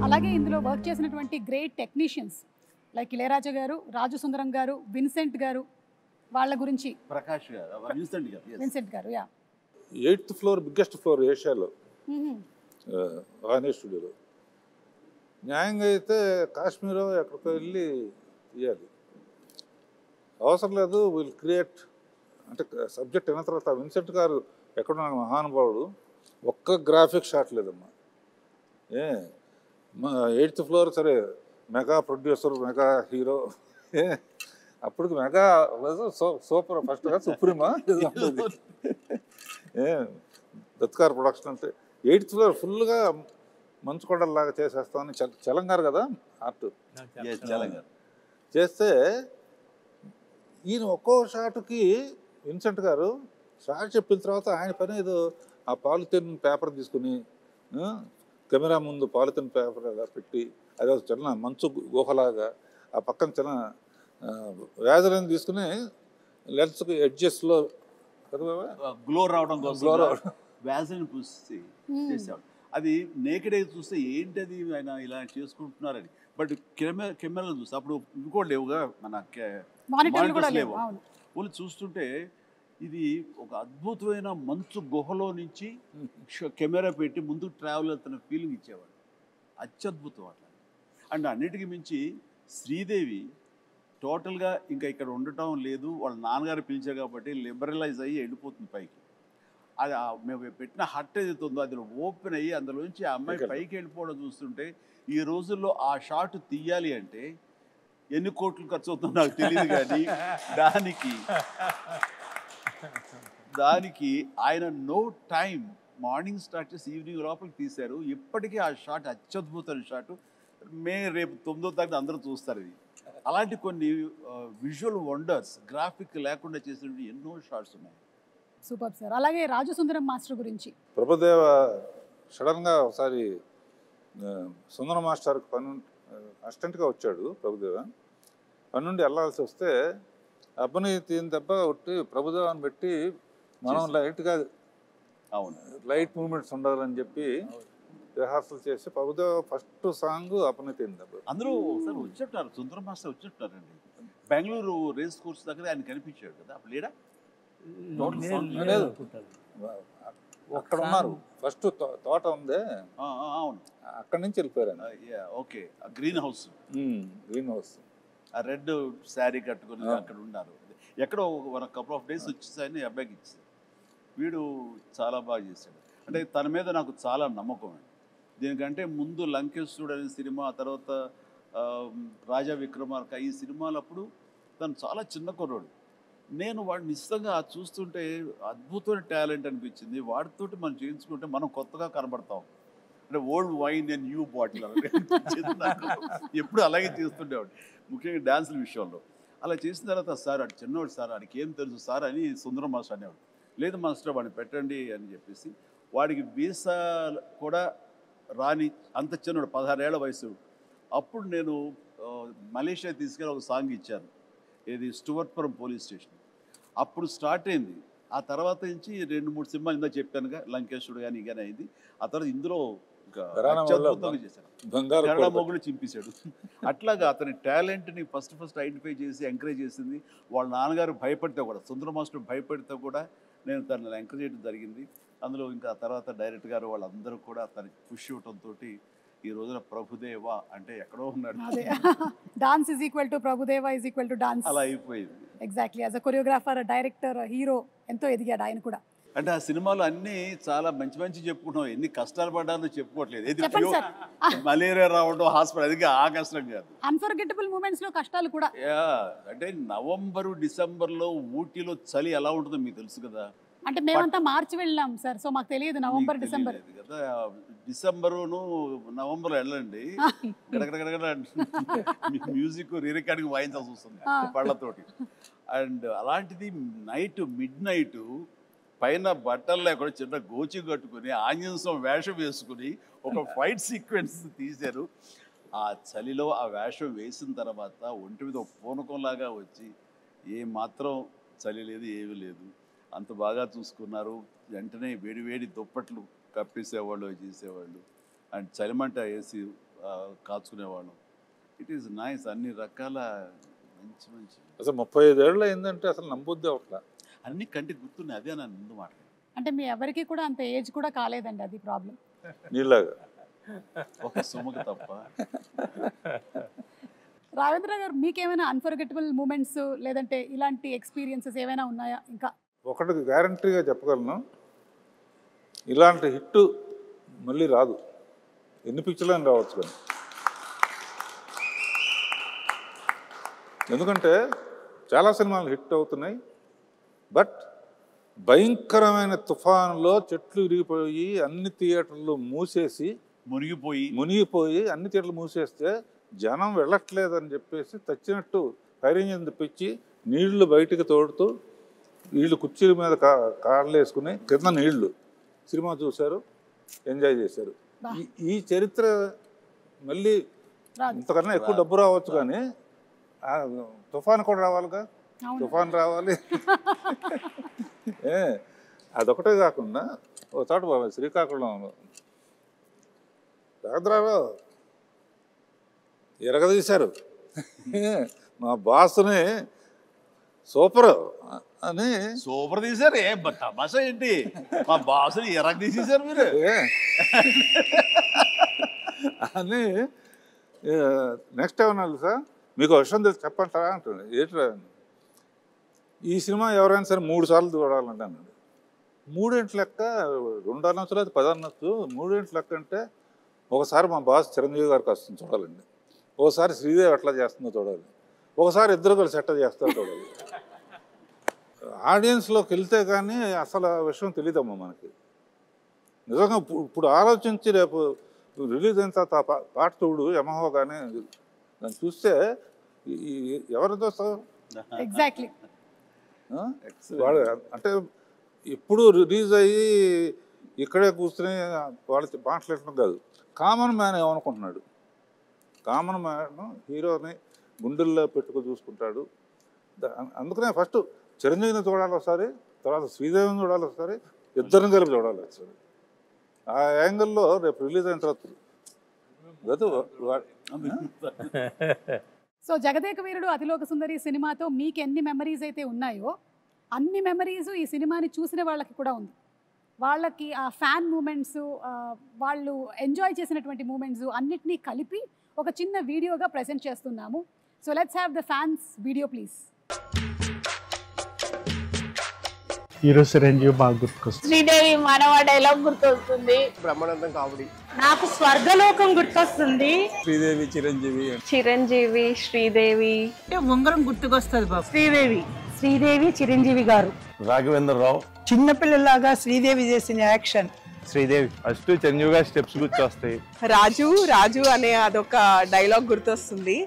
అలాగే ఇందులో వర్క్ చేసినటువంటి గ్రేట్ టెక్నీషియన్స్ లైక్ ఇళయరాజా గారు, రాజు సుందరం గారు, విన్సెంట్ గారు, వాళ్ళ గురించి. ప్రకాష్ గారు, విన్సెంట్ గారు 8th ఫ్లోర్ బిగ్గెస్ట్ ఫ్లోర్ ఏషియాలో, ఆనే స్టూడియోలో. న్యాయంగా అయితే కాశ్మీరో ఎక్కడికో వెళ్ళి తీయాలి. అవసరం లేదు, వీళ్ళు క్రియేట్ అంటే సబ్జెక్ట్ అయిన తర్వాత విన్సెంట్ గారు ఎక్కడున్న మహానుభావుడు, ఒక్క గ్రాఫిక్ షాట్ లేదమ్మా. 8th ఫ్లోర్ సరే, మెగా ప్రొడ్యూసర్, మెగా హీరో, అప్పటికి మెగా సూపర్ ఫస్ట్గా సుప్రీమా దత్కార్ ప్రొడక్షన్ అంటే 8th ఫ్లోర్ ఫుల్గా మంచుకొండలాగా చేసేస్తామని చలంగారు కదా ఆర్ట్ చేస్తే, ఈయన ఒక్కో షాటుకి విన్సెంట్ గారు షాట్ చెప్పిన తర్వాత ఆయన పని ఏదో ఆ పాలిథిన్ పేపర్ తీసుకుని కెమెరా ముందు పాలిథిన్ పేపర్ పెట్టి అది ఒక చిన్న మంచు గుహలాగా ఆ పక్కన చిన్న వ్యాజలను తీసుకుని లెన్స్కి ఎడ్జెస్లో గ్లో రావడం కోసం గ్లో రావడం వ్యాజన్ పూసి చేసేవాడు. అది నేకెడే చూస్తే ఏంటది ఆయన ఇలా చేసుకుంటున్నారని, బట్ కెమెరాలో చూస్తే అప్పుడు ఇంకోటి లేవుగా, మన మానిటర్స్ లేవు. వాళ్ళు చూస్తుంటే ఇది ఒక అద్భుతమైన మంచు గుహలో నుంచి కెమెరా పెట్టి ముందుకు ట్రావెల్ అవుతున్న ఫీలింగ్ ఇచ్చేవాడు. అత్యద్భుతం అట్లా. అండ్ అన్నిటికీ మించి శ్రీదేవి టోటల్గా ఇంకా ఇక్కడ ఉండటం లేదు, వాళ్ళ నాన్నగారు పిలిచారు కాబట్టి లిబరలైజ్ అయ్యి వెళ్ళిపోతుంది పైకి. అది మేము పెట్టిన హట్ ఏదైతే ఉందో అది ఓపెన్ అయ్యి అందులోంచి ఆ అమ్మాయి పైకి వెళ్ళిపోవడం చూస్తుంటే, ఈ రోజుల్లో ఆ షాట్ తీయాలి అంటే ఎన్ని కోట్లు ఖర్చు అవుతుందో నాకు తెలియదు, కానీ దానికి ఆయన నో టైం, మార్నింగ్ స్టార్ట్ చేసి ఈవినింగ్ లోపలికి తీశారు. ఇప్పటికీ ఆ షాట్ అత్యద్భుతమైన షాట్. రేపు 9వ తారీఖు అందరూ చూస్తారు ఇది. అలాంటి కొన్ని విజువల్ వండర్స్ గ్రాఫిక్ లేకుండా చేసిన ఎన్నో షాట్స్ ఉన్నాయి. Super sir. అలాగే రాజు సుందరం మాస్టర్ గురించి, ప్రభుదేవ సడన్గా ఒకసారి సుందరం మాస్టర్కి అసిస్టెంట్గా వచ్చాడు. ప్రభుదేవ పని నుండి వెళ్ళాల్సి వస్తే అబ్బని తీని దెబ్బ కొట్టి ప్రభుదేవాన్ని పెట్టి మనం లైట్గా లైట్ మూమెంట్స్ ఉండాలని చెప్పి రిహార్సల్ చేసి ప్రభుదేవ ఫస్ట్ సాంగ్ అబ్బని తీని దెబ్బ. అందరూ ఒకసారి వచ్చేటారు, సుందరం మాస్టర్ వచ్చేటారండి. బెంగళూరు రేస్ కోర్స్ దగ్గర ఆయన కనిపించాడు కదా, అప్పుడు లేడా? అక్కడ ఉన్నారు, ఫస్ట్ తోట ఉందే, అవును, అక్కడి నుంచి వెళ్ళిపోయారు. ఓకే, గ్రీన్ హౌస్, ఆ రెడ్ శారీ కట్టుకుని అక్కడ ఉన్నారు. ఎక్కడో ఒక కపుల్ ఆఫ్ డేస్ వచ్చేసాయని అబ్బాయికి ఇచ్చారు. వీడు చాలా బాగా చేశాడు. అంటే తన మీద నాకు చాలా నమ్మకం అండి. దీనికంటే ముందు లంకేశ్వరుడు అనే సినిమా, ఆ తర్వాత రాజా విక్రమార్క, ఈ సినిమాలప్పుడు తను చాలా చిన్న కుర్రాడు. నేను వాడిని నిశ్చితంగా చూస్తుంటే అద్భుతమైన టాలెంట్ అనిపించింది. వాడితోటి మనం చేయించుకుంటే మనం కొత్తగా కనబడతాం. అంటే old wine and new bottle ఎప్పుడు అలాగే చేస్తుండేవాడు, ముఖ్యంగా డ్యాన్సుల విషయంలో. అలా చేసిన తర్వాత సార్ అటు చిన్నవాడు సార్, వాడికి ఏం తెలుసు సార్ అని సుందరం మాస్టర్ అనేవాడు. లేదు మాస్టర్ వాడిని పెట్టండి అని చెప్పేసి, వాడికి వీసా కూడా రాని అంత చిన్నవాడు, 16 ఏళ్ల వయసు. అప్పుడు నేను మలేషియా తీసుకెళ్ళి ఒక సాంగ్ ఇచ్చాను, ఏది స్టువర్ట్పురం పోలీస్ స్టేషన్. అప్పుడు స్టార్ట్ అయింది. ఆ తర్వాత నుంచి 2-3 సినిమాలు ఇందా చెప్పానుగా, లంకేశ్వరుడు కానీ కానీ అయింది. ఆ తర్వాత ఇందులో అత్యద్భుతంగా చేశాడు, కన్నడ మొగుడు చింపేశాడు. అట్లాగా అతని టాలెంట్ని ఫస్ట్ ఐడెంటిఫై చేసి ఎంకరేజ్ చేసింది వాళ్ళ నాన్నగారు. భయపడితే కూడా, సుందర మాస్టర్ భయపడితే కూడా నేను తనని ఎంకరేజ్ చేయడం జరిగింది. అందులో ఇంకా తర్వాత డైరెక్టర్ గారు వాళ్ళందరూ కూడా తనకి పుష్ ఇవ్వడంతో ఈ రోజున ప్రభుదేవ అంటే ఎక్కడో ఉన్నాడు. Dance is equal to Prabhudeva is equal to dance, అలా అయిపోయింది. Exactly. As a choreographer, director, hero ఎంతో ఎదిగాడు ఆయన కూడా. అంటే ఆ సినిమాలో అన్ని చాలా మంచి చెప్పుకుంటాం, ఎన్ని కష్టాలు పడ్డారో చెప్పుకోవట్లేదు. ఇది మలేరియా రావడం, హాస్పిటల్, అది ఆ కష్టం కాదు. అన్ఫర్గెటబుల్ మూమెంట్స్ లో కష్టాలు కూడా. అంటే నవంబరు డిసెంబర్లో ఊటీలో చలి ఎలా ఉంటుందో మీకు తెలుసు కదా. అంటే మేమంతా మార్చి వెళ్ళాం సార్, సో మాకు తెలియదు నవంబర్ డిసెంబర్ కదా. డిసెంబరును నవంబర్ వెళ్ళండి, మ్యూజిక్ రికార్డింగ్ వాయించాల్సి వస్తుంది పళ్ళతోటి. అండ్ అలాంటిది మిడ్ నైట్ పైన బట్టలు లేకుండా చిన్న గోచి కట్టుకుని ఆంజనేయం వేషం వేసుకుని ఒక ఫైట్ సీక్వెన్స్ తీశారు. ఆ చలిలో ఆ వేషం వేసిన తర్వాత ఒంటి మీద పూనకంలాగా వచ్చి ఏ మాత్రం చలి లేదు, ఏమీ లేదు, అంత బాగా చూసుకున్నారు. వెంటనే వేడి దుప్పట్లు కప్పేసేవాళ్ళు, చేసేవాళ్ళు. అండ్ చలిమంట వేసి కాచుకునేవాళ్ళం. It is nice. అన్ని రకాల మంచి అసలు 35 ఏళ్ళు అయిందంటే అసలు నమ్మొద్దే అట్లా అన్ని కంటికి గుర్తున్నాయి. అదే నా ముందు మాట. అంటే మీ ఎవరికి కూడా అంత ఏజ్ కూడా కాలేదండి, అది ప్రాబ్లం. నీలాగా ఒక సుమకు తప్ప. రావేంద్ర గారు మీకేమైనా అన్ఫర్గెటబుల్ మూమెంట్స్ లేదంటే ఇలాంటి ఎక్స్పీరియన్సెస్ ఏమైనా ఉన్నాయా? ఇంకా ఒకటి గ్యారంటీగా చెప్పగలను, ఇలాంటి హిట్ మళ్ళీ రాదు. ఎన్ని పిక్చర్లని రావచ్చు కానీ. ఎందుకంటే చాలా సినిమాలు హిట్ అవుతున్నాయి, బట్ భయంకరమైన తుఫానులో చెట్లు విరిగిపోయి అన్ని థియేటర్లు మునిగిపోయి అన్ని థియేటర్లు మూసేస్తే జనం వెళ్ళట్లేదని చెప్పేసి తెచ్చినట్టు ఫైర్ ఇంజిన్ తెప్పించి నీళ్లు బయటికి తోడుతూ వీళ్ళు కుర్చీల మీద కాళ్ళు వేసుకుని కింద నీళ్లు సినిమా చూశారు, ఎంజాయ్ చేశారు. ఈ చరిత్ర మళ్ళీ ఇంతకన్నా ఎక్కువ డబ్బు రావచ్చు, కానీ తుఫాన్ కూడా రావాలిగా. తుఫాన్ రావాలి. అదొకటే కాకుండా ఒక చోట శ్రీకాకుళం రాఘద్రాలో ఎరగదీశారు. మా బాసుని సూపర్ తీశారు. తమాషా ఏంటి, మా బాసుని ఎరగ తీసేశారు మీరు అని. నెక్స్ట్ ఏమన్నా సార్ మీకు విషయం తెలిసి చెప్పంటారా అంటుంది. ఏంటి ఈ సినిమా ఎవరైనా సరే 3 సార్లు చూడాలంటే అన్నాడు. 3 ఏంటి లెక్క, 2 అనొచ్చు లేదా 10 అనొచ్చు. 3 ఏంటి లెక్క అంటే ఒకసారి మా బాస్ చిరంజీవి గారికి వస్తుంది చూడాలండి, ఒకసారి శ్రీదేవి ఎట్లా చేస్తుందో చూడాలి, ఒకసారి ఇద్దరు కలిసి ఎట్లా చేస్తారో చూడాలి. ఆడియన్స్లోకి వెళ్తే కానీ అసలు ఆ విషయం తెలియదమ్మా మనకి. నిజంగా ఇప్పుడు ఆలోచించి రేపు రిలీజ్ అయిన తర్వాత పాట చూడు యమహో కానీ దాన్ని చూస్తే ఎవరితో ఎగ్జాక్ట్లీ వాడు అంటే ఇప్పుడు రిలీజ్ అయ్యి ఇక్కడే కూర్చుని వాళ్ళు మాట్లాడటం కాదు, కామన్ మ్యాన్ ఏమనుకుంటున్నాడు. కామన్ మ్యాన్ హీరోని గుండెల్లో పెట్టుకు చూసుకుంటాడు. అందుకనే ఫస్ట్ చిరంజీవిని చూడాలి ఒకసారి, తర్వాత శ్రీదేవిని చూడాలి ఒకసారి, ఇద్దరిని కలిపి చూడాలి ఒకసారి. ఆ యాంగిల్లో రేపు రిలీజ్ అయిన తర్వాత సో జగదేక వీరుడు అతిలోక సుందరి సినిమాతో మీకు ఎన్ని మెమరీస్ అయితే ఉన్నాయో అన్ని మెమరీస్ ఈ సినిమాని చూసిన వాళ్ళకి కూడా ఉంది. వాళ్ళకి ఆ ఫ్యాన్ మూమెంట్స్, వాళ్ళు ఎంజాయ్ చేసినటువంటి మూమెంట్స్ అన్నిటినీ కలిపి ఒక చిన్న వీడియోగా ప్రెజెంట్ చేస్తున్నాము. So let's have the fans video please. Hero Chiranjeevi బాగా గుర్తుకొస్తుంది. శ్రీదేవి మానవ డైలాగ్ గుర్తొస్తుంది. బ్రహ్మానందం కామెడీ. నాకు స్వర్గలోకం గుర్తొస్తుంది. శ్రీదేవి చిరంజీవి. చిరంజీవి శ్రీదేవి ఉంగరం గుర్తుకొస్తుంది బాబు. శ్రీదేవి చిరంజీవి గారు. రాఘవేంద్ర రావు. చిన్నపిల్లలాగా శ్రీదేవి చేసిన యాక్షన్. శ్రీదేవి ఫస్ట్ చిరంజీవి గారి స్టెప్స్ గుర్తొస్తాయి. రాజు అనే అదొక డైలాగ్ గుర్తొస్తుంది.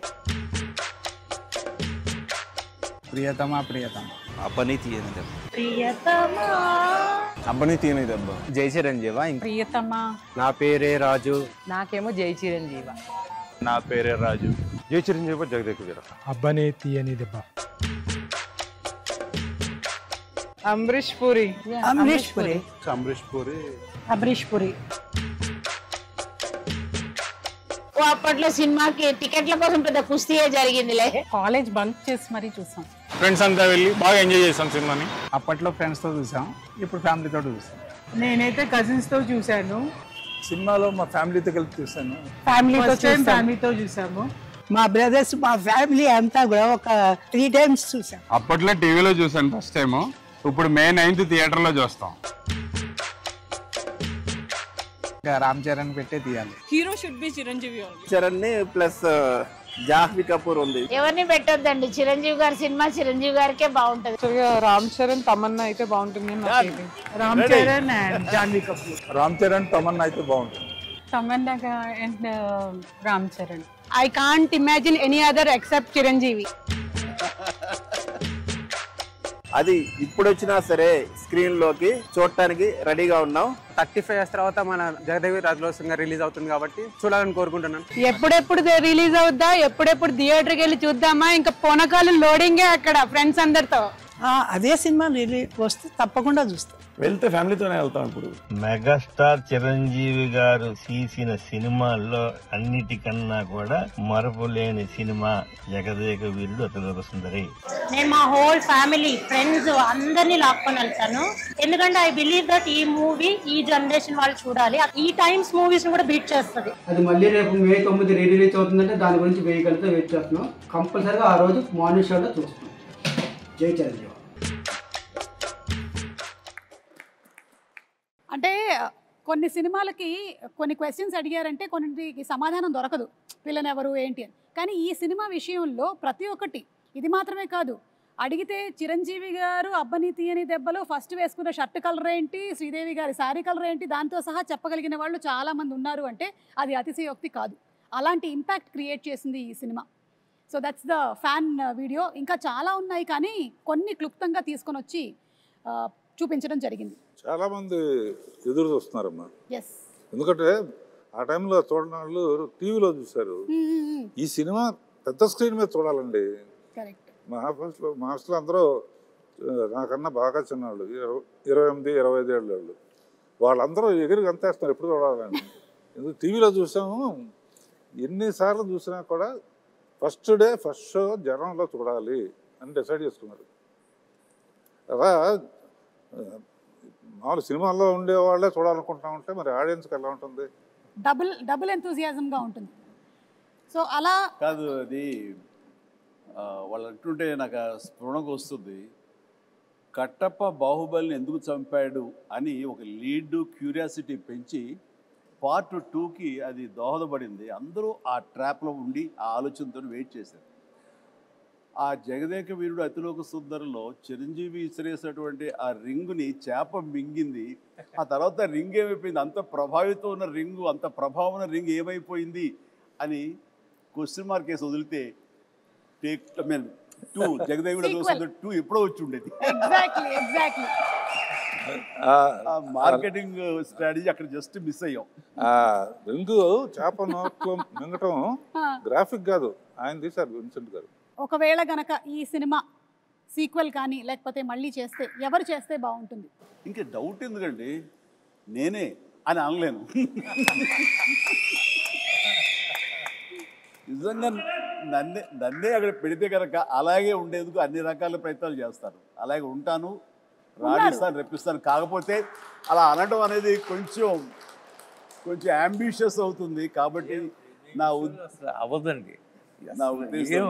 ప్రియతమా అబ్బని తీయని దెబ్బ. ప్రియతమా అబ్బని తీయని దెబ్బ. జై చిరంజీవా. ప్రియతమా. నా పేరే రాజు. నాకేమో జై చిరంజీవ. నా పేరే రాజు. జై చిరంజీవి జగదేక వీర. అబ్బనే తీయని దెబ్బ. అమరీష్ పురి. అప్పట్లో సినిమాకి టికెట్ల కోసం పెద్ద కుస్తీయే జరిగిందిలే. కాలేజ్ బంక్ చేసి మరీ చూసాం. ఫ్రెండ్స్ అంతా వెళ్ళి బాగా ఎంజాయ్ చేసాం సినిమాని. అప్పట్లో ఫ్రెండ్స్తో చూసాం, ఇప్పుడు ఫ్యామిలీతో చూసాం. నేనైతే కజిన్స్ తో చూసాను. సినిమాలో మా ఫ్యామిలీతో కలిపి చూసాను. ఫ్యామిలీతో చూసాము. మా బ్రదర్స్ మా ఫ్యామిలీ అంతా కూడా ఒక 3 times చూసాం. అప్పట్లో టీవీలో చూసాను ఫస్ట్ టైం, ఇప్పుడు May 9th థియేటర్లో చూస్తాం. రామ్ చరణ్ పెట్టే తీయాలి. Hero should be Chiranjeevi. Charan plus Jahnavi Kapoor ఉంది. ఎవరిని పెట్టొద్దండి, చిరంజీవి గారి సినిమా చిరంజీవి గారికే బాగుంటది. రామ్ చరణ్ తమన్నా అయితే బాగుంటుంది. రామ్ చరణ్ అండ్ జాహ్నవి కపూర్. రామ్ చరణ్ తమన్నా అయితే బాగుంటుంది. Tamannaah and Ram Charan. I can't imagine any other except Chiranjeevi. అది ఇప్పుడు వచ్చినా సరే స్క్రీన్ లోకి చూడటానికి రెడీగా ఉన్నాం. 35 years తర్వాత మన జగదేవి రాజులోకంగా రిలీజ్ అవుతుంది కాబట్టి చూడాలని కోరుకుంటున్నాను. ఎప్పుడెప్పుడు రిలీజ్ అవుద్దా, ఎప్పుడెప్పుడు థియేటర్కి వెళ్ళి చూద్దామా, ఇంకా పోనకాలం లోడింగే అక్కడ ఫ్రెండ్స్ అందరితో. అదే సినిమా రిలీజ్ వస్తే తప్పకుండా చూస్తాం. వెళ్తే ఫ్యామిలీతోనే వెళ్తాం. ఇప్పుడు మెగాస్టార్ చిరంజీవి గారు తీసిన సినిమాల్లో అన్నిటికన్నా కూడా మరపులేని సినిమా జగదేక వీరుడు అతిలోక సుందరి. నేను మా హోల్ ఫ్యామిలీ ఫ్రెండ్స్ అందరినీ లాక్కొని వెళ్తాను. ఎందుకంటే ఐ బిలీవ్ దట్ ఈ మూవీ ఈ జనరేషన్ వాళ్ళు చూడాలి. ఈ టైమ్స్ మూవీస్ కూడా బీట్ చేస్తుంది. అది మళ్ళీ రేపు May 9 రిలీజ్ అవుతుందంటే దాని గురించి వేయగలిగితే వెయిట్ చేస్తున్నాం. కంపల్సరీగా ఆ రోజు మార్నింగ్ షోలో చూస్తున్నాం. జై చిరంజీవి. అంటే కొన్ని సినిమాలకి కొన్ని క్వశ్చన్స్ అడిగారంటే కొన్నిటికి సమాధానం దొరకదు, పిల్లని ఎవరు ఏంటి అని. కానీ ఈ సినిమా విషయంలో ప్రతి ఒక్కటి, ఇది మాత్రమే కాదు, అడిగితే చిరంజీవి గారు అబ్బని తీయని దెబ్బలో ఫస్ట్ వేసుకున్న షర్ట్ కలర్ ఏంటి, శ్రీదేవి గారి శారీ కలర్ ఏంటి, దాంతో సహా చెప్పగలిగిన వాళ్ళు చాలామంది ఉన్నారు అంటే అది అతిశయోక్తి కాదు. అలాంటి ఇంపాక్ట్ క్రియేట్ చేసింది ఈ cinema. So that's the fan video. ఇంకా చాలా ఉన్నాయి కానీ కొన్ని క్లుప్తంగా తీసుకొని వచ్చి చూపించడం జరిగింది. చాలా మంది ఎదురు చూస్తున్నారమ్మా. ఎస్, ఎందుకంటే ఆ టైంలో చూడని వాళ్ళు టీవీలో చూశారు. ఈ సినిమా పెద్ద స్క్రీన్ మీద చూడాలండి. కరెక్ట్. మా హాస్టల్లో అందరూ నాకన్నా బాగా చిన్నవాళ్ళు, 28-25 ఏళ్ళ వాళ్ళు. వాళ్ళందరూ ఎగిరి గంతేస్తున్నారు ఎప్పుడు చూడాలని. ఎందుకు టీవీలో చూసాము, ఎన్నిసార్లు చూసినా కూడా ఫస్ట్ డే ఫస్ట్ షో జనంలో చూడాలి అని డిసైడ్ చేసుకున్నారు. అలా మామూలు సినిమాల్లో ఉండే వాళ్ళే చూడాలనుకుంటా ఉంటే మరి ఆడియన్స్కి ఎలా ఉంటుంది? డబుల్ ఎంతూజియాజంగా ఉంటుంది. సో అలా కాదు, అది వాళ్ళు అంటుంటే నాకు స్ఫురణకు వస్తుంది. కట్టప్ప బాహుబలిని ఎందుకు చంపాడు అని ఒక లీడ్ క్యూరియాసిటీ పెంచి పార్ట్ 2కి అది దోహదపడింది. అందరూ ఆ ట్రాప్లో ఉండి ఆ ఆలోచనతో వెయిట్ చేశారు. ఆ జగదేక వీరుడు అతిలోక సుందరిలో చిరంజీవి ఇసిరేసినటువంటి ఆ రింగుని చేప మింగింది. ఆ తర్వాత రింగ్ ఏమైపోయింది, అంత ప్రభావితం ఉన్న రింగు, అంత ప్రభావం ఉన్న రింగ్ ఏమైపోయింది అని క్వశ్చన్ మార్క్ వేసి వదిలితే టేక్ 2 జగదేక వీరుడు అతిలోక సుందరి 2 ఎప్పుడో వచ్చి ఉండేది. మార్కెటింగ్ స్ట్రాటజీ అక్కడ జస్ట్ మిస్ అయ్యాం. రింగు చేప నోట్లో మింగటం గ్రాఫిక్ కాదు, ఆయన తీశారు విన్సెంట్ గారు. ఒకవేళ గనక ఈ సినిమా సీక్వెల్ కానీ లేకపోతే మళ్ళీ చేస్తే ఎవరు చేస్తే బాగుంటుంది? ఇంకా డౌట్ ఎందుకండి, నేనే అని అనలేను. నిజంగా నన్నే అక్కడ పెడితే కనుక అలాగే ఉండేందుకు అన్ని రకాల ప్రయత్నాలు చేస్తాను. అలాగే ఉంటాను, రాణిస్తాను, రెప్పిస్తాను. కాకపోతే అలా అనడం అనేది కొంచెం అంబిషియస్ అవుతుంది. కాబట్టి అవ్వదండి, నా ఉద్దేశం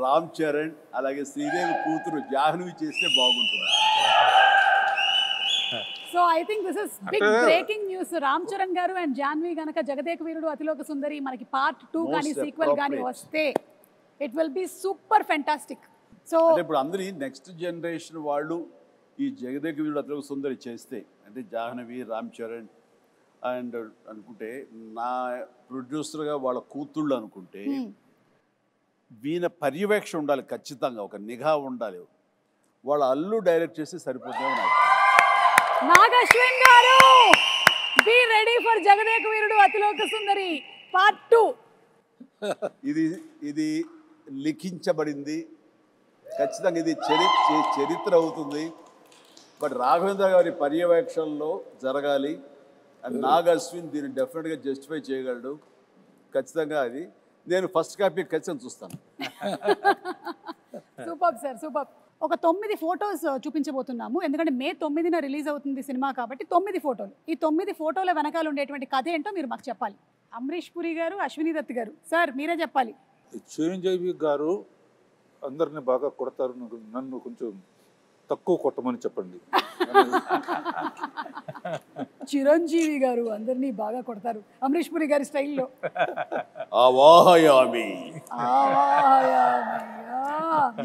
రామ్ చరణ్ అలాగే శ్రీదేవి కూతురు జాహ్నవి చేస్తే బాగుంటుంది. So I think this is big breaking news. Ram Charan గారు అండ్ జాహ్నవి గనక జగదేక వీరుడు అతిలోక సుందరి మనకి పార్ట్ 2 కానీ సీక్వెల్ కానీ వస్తే it will be super fantastic. So ఇప్పుడు అందరి నెక్స్ట్ జనరేషన్ వాళ్ళు ఈ జగదేక వీరుడు అతిలోక సుందరి చేస్తే, అంటే జాహ్నవి, రామ్ చరణ్ అండ్ అనుకుంటే నా ప్రొడ్యూసర్గా వాళ్ళ కూతుళ్ళు అనుకుంటే వీణ పర్యవేక్షణ ఉండాలి, ఖచ్చితంగా ఒక నిఘా ఉండాలి. వాళ్ళ అల్లు డైరెక్ట్ చేసి సరిపోతుంది. నాగశ్విన్ గారు, be ready for Jagadeka Veerudu Athiloka Sundari part 2. ఇది లిఖించబడింది, ఖచ్చితంగా ఇది చరిత్ర అవుతుంది. బట్ రాఘవేంద్ర గారి పర్యవేక్షణలో జరగాలి. అండ్ నాగ్ అశ్విన్ దీన్ని డెఫినెట్గా జస్టిఫై చేయగలడు. ఖచ్చితంగా అది నేను ఫస్ట్ కాపీ ఖచ్చితంగా చూస్తాను. Super sir, super. ఒక 9 ఫొటోస్ చూపించబోతున్నాము. ఎందుకంటే May 9న రిలీజ్ అవుతుంది సినిమా కాబట్టి 9 ఫోటోలు. ఈ 9 ఫోటోల వెనకాల ఉండేటువంటి కథ ఏంటో మీరు మాకు చెప్పాలి. అమరీష్ పురి గారు, అశ్విని దత్ గారు, సార్ మీరే చెప్పాలి. చిరంజీవి గారు అందరిని బాగా కొడతారు, నన్ను కొంచెం తక్కువ కొట్టమని చెప్పండి. చిరంజీవి గారు అందరినీ బాగా కొడతారు అమరీష్ పురి గారి స్టైల్లో.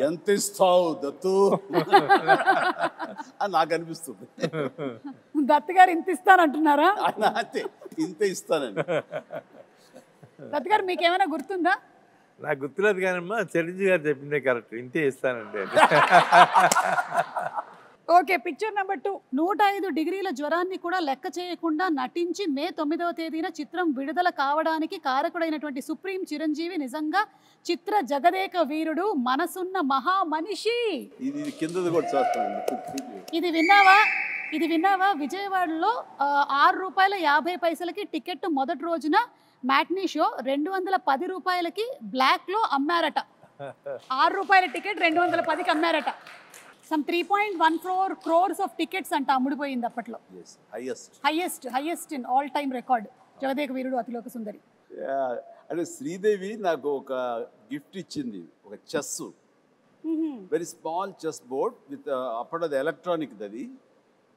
ఎంత ఇస్తావు దత్తు అని నాకు అనిపిస్తుంది. దత్ గారు ఇంత ఇస్తానంటున్నారా? ఇంత ఇస్తానండి. దత్ గారు మీకేమైనా గుర్తుందా? నాకు గుర్తులేదు కానమ్మా, చిరంజీవి గారు చెప్పిందే కరెక్ట్, ఇంతే ఇస్తానండి. Okay, picture number 2. 105 డిగ్రీల జ్వరాన్ని కూడా లెక్క చేయకుండా నటించి మే 9వ తేదీన చిత్రం విడుదల కావడానికి కారకుడైనటువంటి సుప్రీం చిరంజీవి నిజంగా చిత్ర జగదేక వీరుడు, మనసున్న మహా మనిషి. ఇది కిందది కూడా చూస్తానండి. ఇది విన్నావా? విజయవాడలో ₹6.50 టికెట్ మొదటి రోజున మ్యాట్నీ షో 210 రూపాయలకి బ్లాక్లో అమ్మారట. ₹6 టికెట్ 210కి అమ్మారట. సమ్ 3.14 crores ఆఫ్ టికెట్స్ అంట అమ్ముడిపోయింది అప్పట్లో. Highest in all time record Jagadeka Veerudu Athiloka Sundari. అంటే శ్రీదేవి నాకు ఒక గిఫ్ట్ ఇచ్చింది, ఒక chess, very small chess board with అప్పుడు అది ఎలక్ట్రానిక్, అది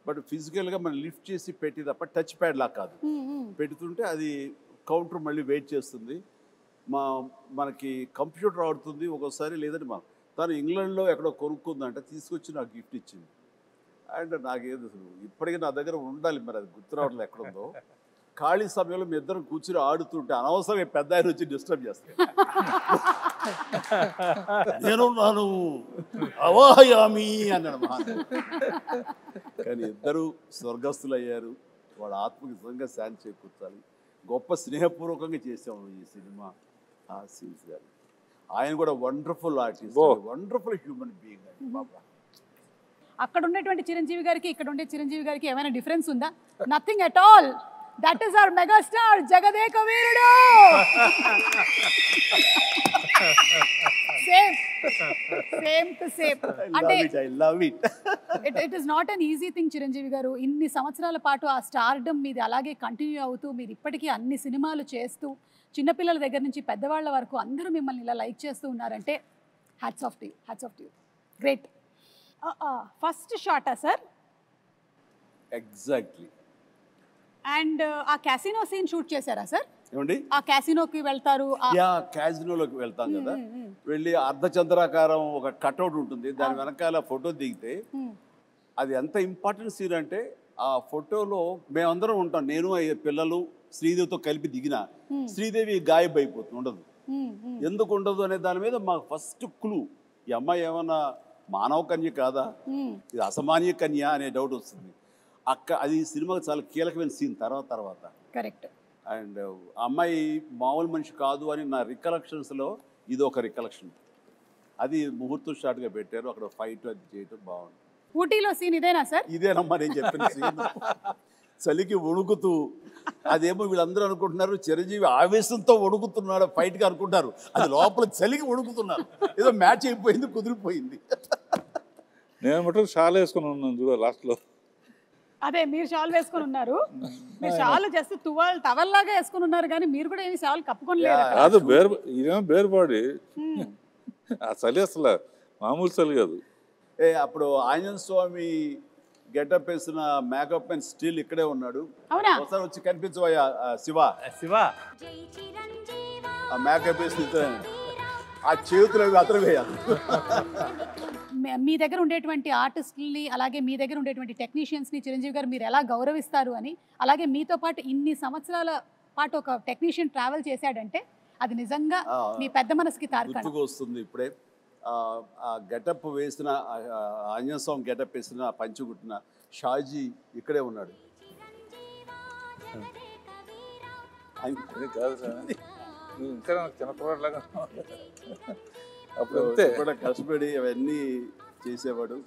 బట్ ఫిజికల్గా మనం లిఫ్ట్ చేసి పెట్టి తప్ప టచ్ ప్యాడ్ లా కాదు. పెడుతుంటే అది కౌంటర్ మళ్ళీ వెయిట్ చేస్తుంది. మనకి కంప్యూటర్ ఆడుతుంది ఒక్కోసారి, లేదంటే తను ఇంగ్లాండ్లో ఎక్కడో కొనుక్కుందంటే తీసుకొచ్చి నాకు గిఫ్ట్ ఇచ్చింది. అండ్ నాకేదో ఇప్పటికీ నా దగ్గర ఉండాలి, మరి అది గుర్తు రావట్లేదు ఎక్కడుందో. ఖాళీ సమయంలో మీ ఇద్దరం కూర్చుని ఆడుతుంటే అనవసరంగా పెద్ద ఆయన వచ్చి డిస్టర్బ్ చేస్తాను. నేను నాను అవాయామి అన్నాడు మహాన్. కానీ ఇద్దరు స్వర్గస్థులు అయ్యారు. వాళ్ళ ఆత్మకి నిజంగా శాంతి చేకూర్చాలి. గొప్ప స్నేహపూర్వకంగా చేసాము ఈ సినిమా. ఆ సీన్స్ గారు ఆయన కూడా wonderful artist, wonderful human being అండి బాబా. అక్కడ ఉన్నటువంటి చిరంజీవి గారికి ఇక్కడ ఉండే చిరంజీవి గారికి ఏమైనా డిఫరెన్స్ ఉందా? Nothing at all. That is our megastar Jagadeka Veerudu. Same to same. అంటే it is not an easy thing Chiranjeevi garu. ఇన్ని సంవత్సరాల పాటు ఆ స్టార్డమ్ మీది అలాగే కంటిన్యూ అవుతూ మీరు ఇప్పటికీ అన్ని సినిమాలు చేస్తూ చిన్నపిల్లల దగ్గర నుంచి పెద్దవాళ్ళ వరకు అందరూ మిమ్మల్ని ఇలా లైక్ చేస్తూ ఉన్నారంటే hats off to you. Great. First షాటా సార్? ఎగ్జాక్ట్లీ. అండ్ ఆ క్యాసినో సీన్ షూట్ చేశారా సార్? ఏమండి? ఆ క్యాసినోకి వెళ్తారు. క్యాసినోలోకి వెళ్తాం కదా, వెళ్ళి అర్ధచంద్రాకారం ఒక కట్అవుట్ ఉంటుంది, దాని వెనకాల ఫోటో దిగితే అది ఎంత ఇంపార్టెంట్ సీన్ అంటే ఆ ఫోటోలో మేమందరం ఉంటాం. నేను పిల్లలు శ్రీదేవితో కలిపి దిగిన శ్రీదేవి గాయబ్ అయిపోతుంది, ఉండదు. ఎందుకు ఉండదు అనే దాని మీద మాకు ఫస్ట్ క్లూ, ఈ అమ్మాయి ఏమన్నా మానవ కన్య కాదా, ఇది అసామాన్య కన్య అనే డౌట్ వస్తుంది. అది సినిమాకి చాలా కీలకమైన సీన్ తర్వాత. కరెక్ట్. అండ్ అమ్మాయి మామూలు మనిషి కాదు అని నా రికలెక్షన్స్లో ఇది ఒక రికలెక్షన్. అది ముహూర్తం షాట్గా పెట్టారు, అక్కడ ఫైట్ అది చేయటం బాగుంది. ఊటీలో సీన్ ఇదేనా సార్? ఇదేనమ్మా నేను చెప్పిన సీన్. చలికి వణుకుతూ, అదేమో వీళ్ళందరూ అనుకుంటున్నారు చిరంజీవి ఆవేశంతో వణుకుతున్నాడు ఫైట్గా అనుకుంటారు, అది లోపల చలికి వణుకుతున్నారు. ఏదో మ్యాచ్ అయిపోయింది, కుదిరిపోయింది. నేను మటుకు షాల్ వేసుకుని ఉన్నాను చూడ లాస్ట్లో. అదే మీరు షాల్ వేసుకుని ఉన్నారు. మీరు షాల్ జస్ట్ టవల్ లాగా వేసుకుని ఉన్నారు, కానీ మీరు కూడా ఏమి షాల్ కప్పుకొని లేదు. అది ఇదేమో బేర్ బాడీ. ఆ చలి అసలు మామూలు చలి కాదు. అప్పుడు ఆంజనేయ స్వామి గెటప్ వేసిన మేకప్ అండ్ స్టిల్ ఇక్కడే ఉన్నాడు. ఒకసారి వచ్చి కనిపించవయ్యా శివ. ఆ మేకప్ వేసి ఆ చేతులు అతను వేయాలి. మీ దగ్గర ఉండేటువంటి ఆర్టిస్టుల్ని, అలాగే మీ దగ్గర ఉండేటువంటి టెక్నీషియన్స్ని చిరంజీవి గారు మీరు ఎలా గౌరవిస్తారు అని, అలాగే మీతో పాటు ఇన్ని సంవత్సరాల పాటు ఒక టెక్నీషియన్ ట్రావెల్ చేశాడంటే అది నిజంగా మీ పెద్ద మనసుకి తార్కాణం. వస్తుంది ఇప్పుడే ఆ గెటప్ వేసిన ఆంజనేయ స్వామి గెటప్ వేసిన పంచుకుట్టిన షాజీ ఇక్కడే ఉన్నాడు. అప్పుడు కూడా కష్టపడి అవన్నీ చేసేవాడు.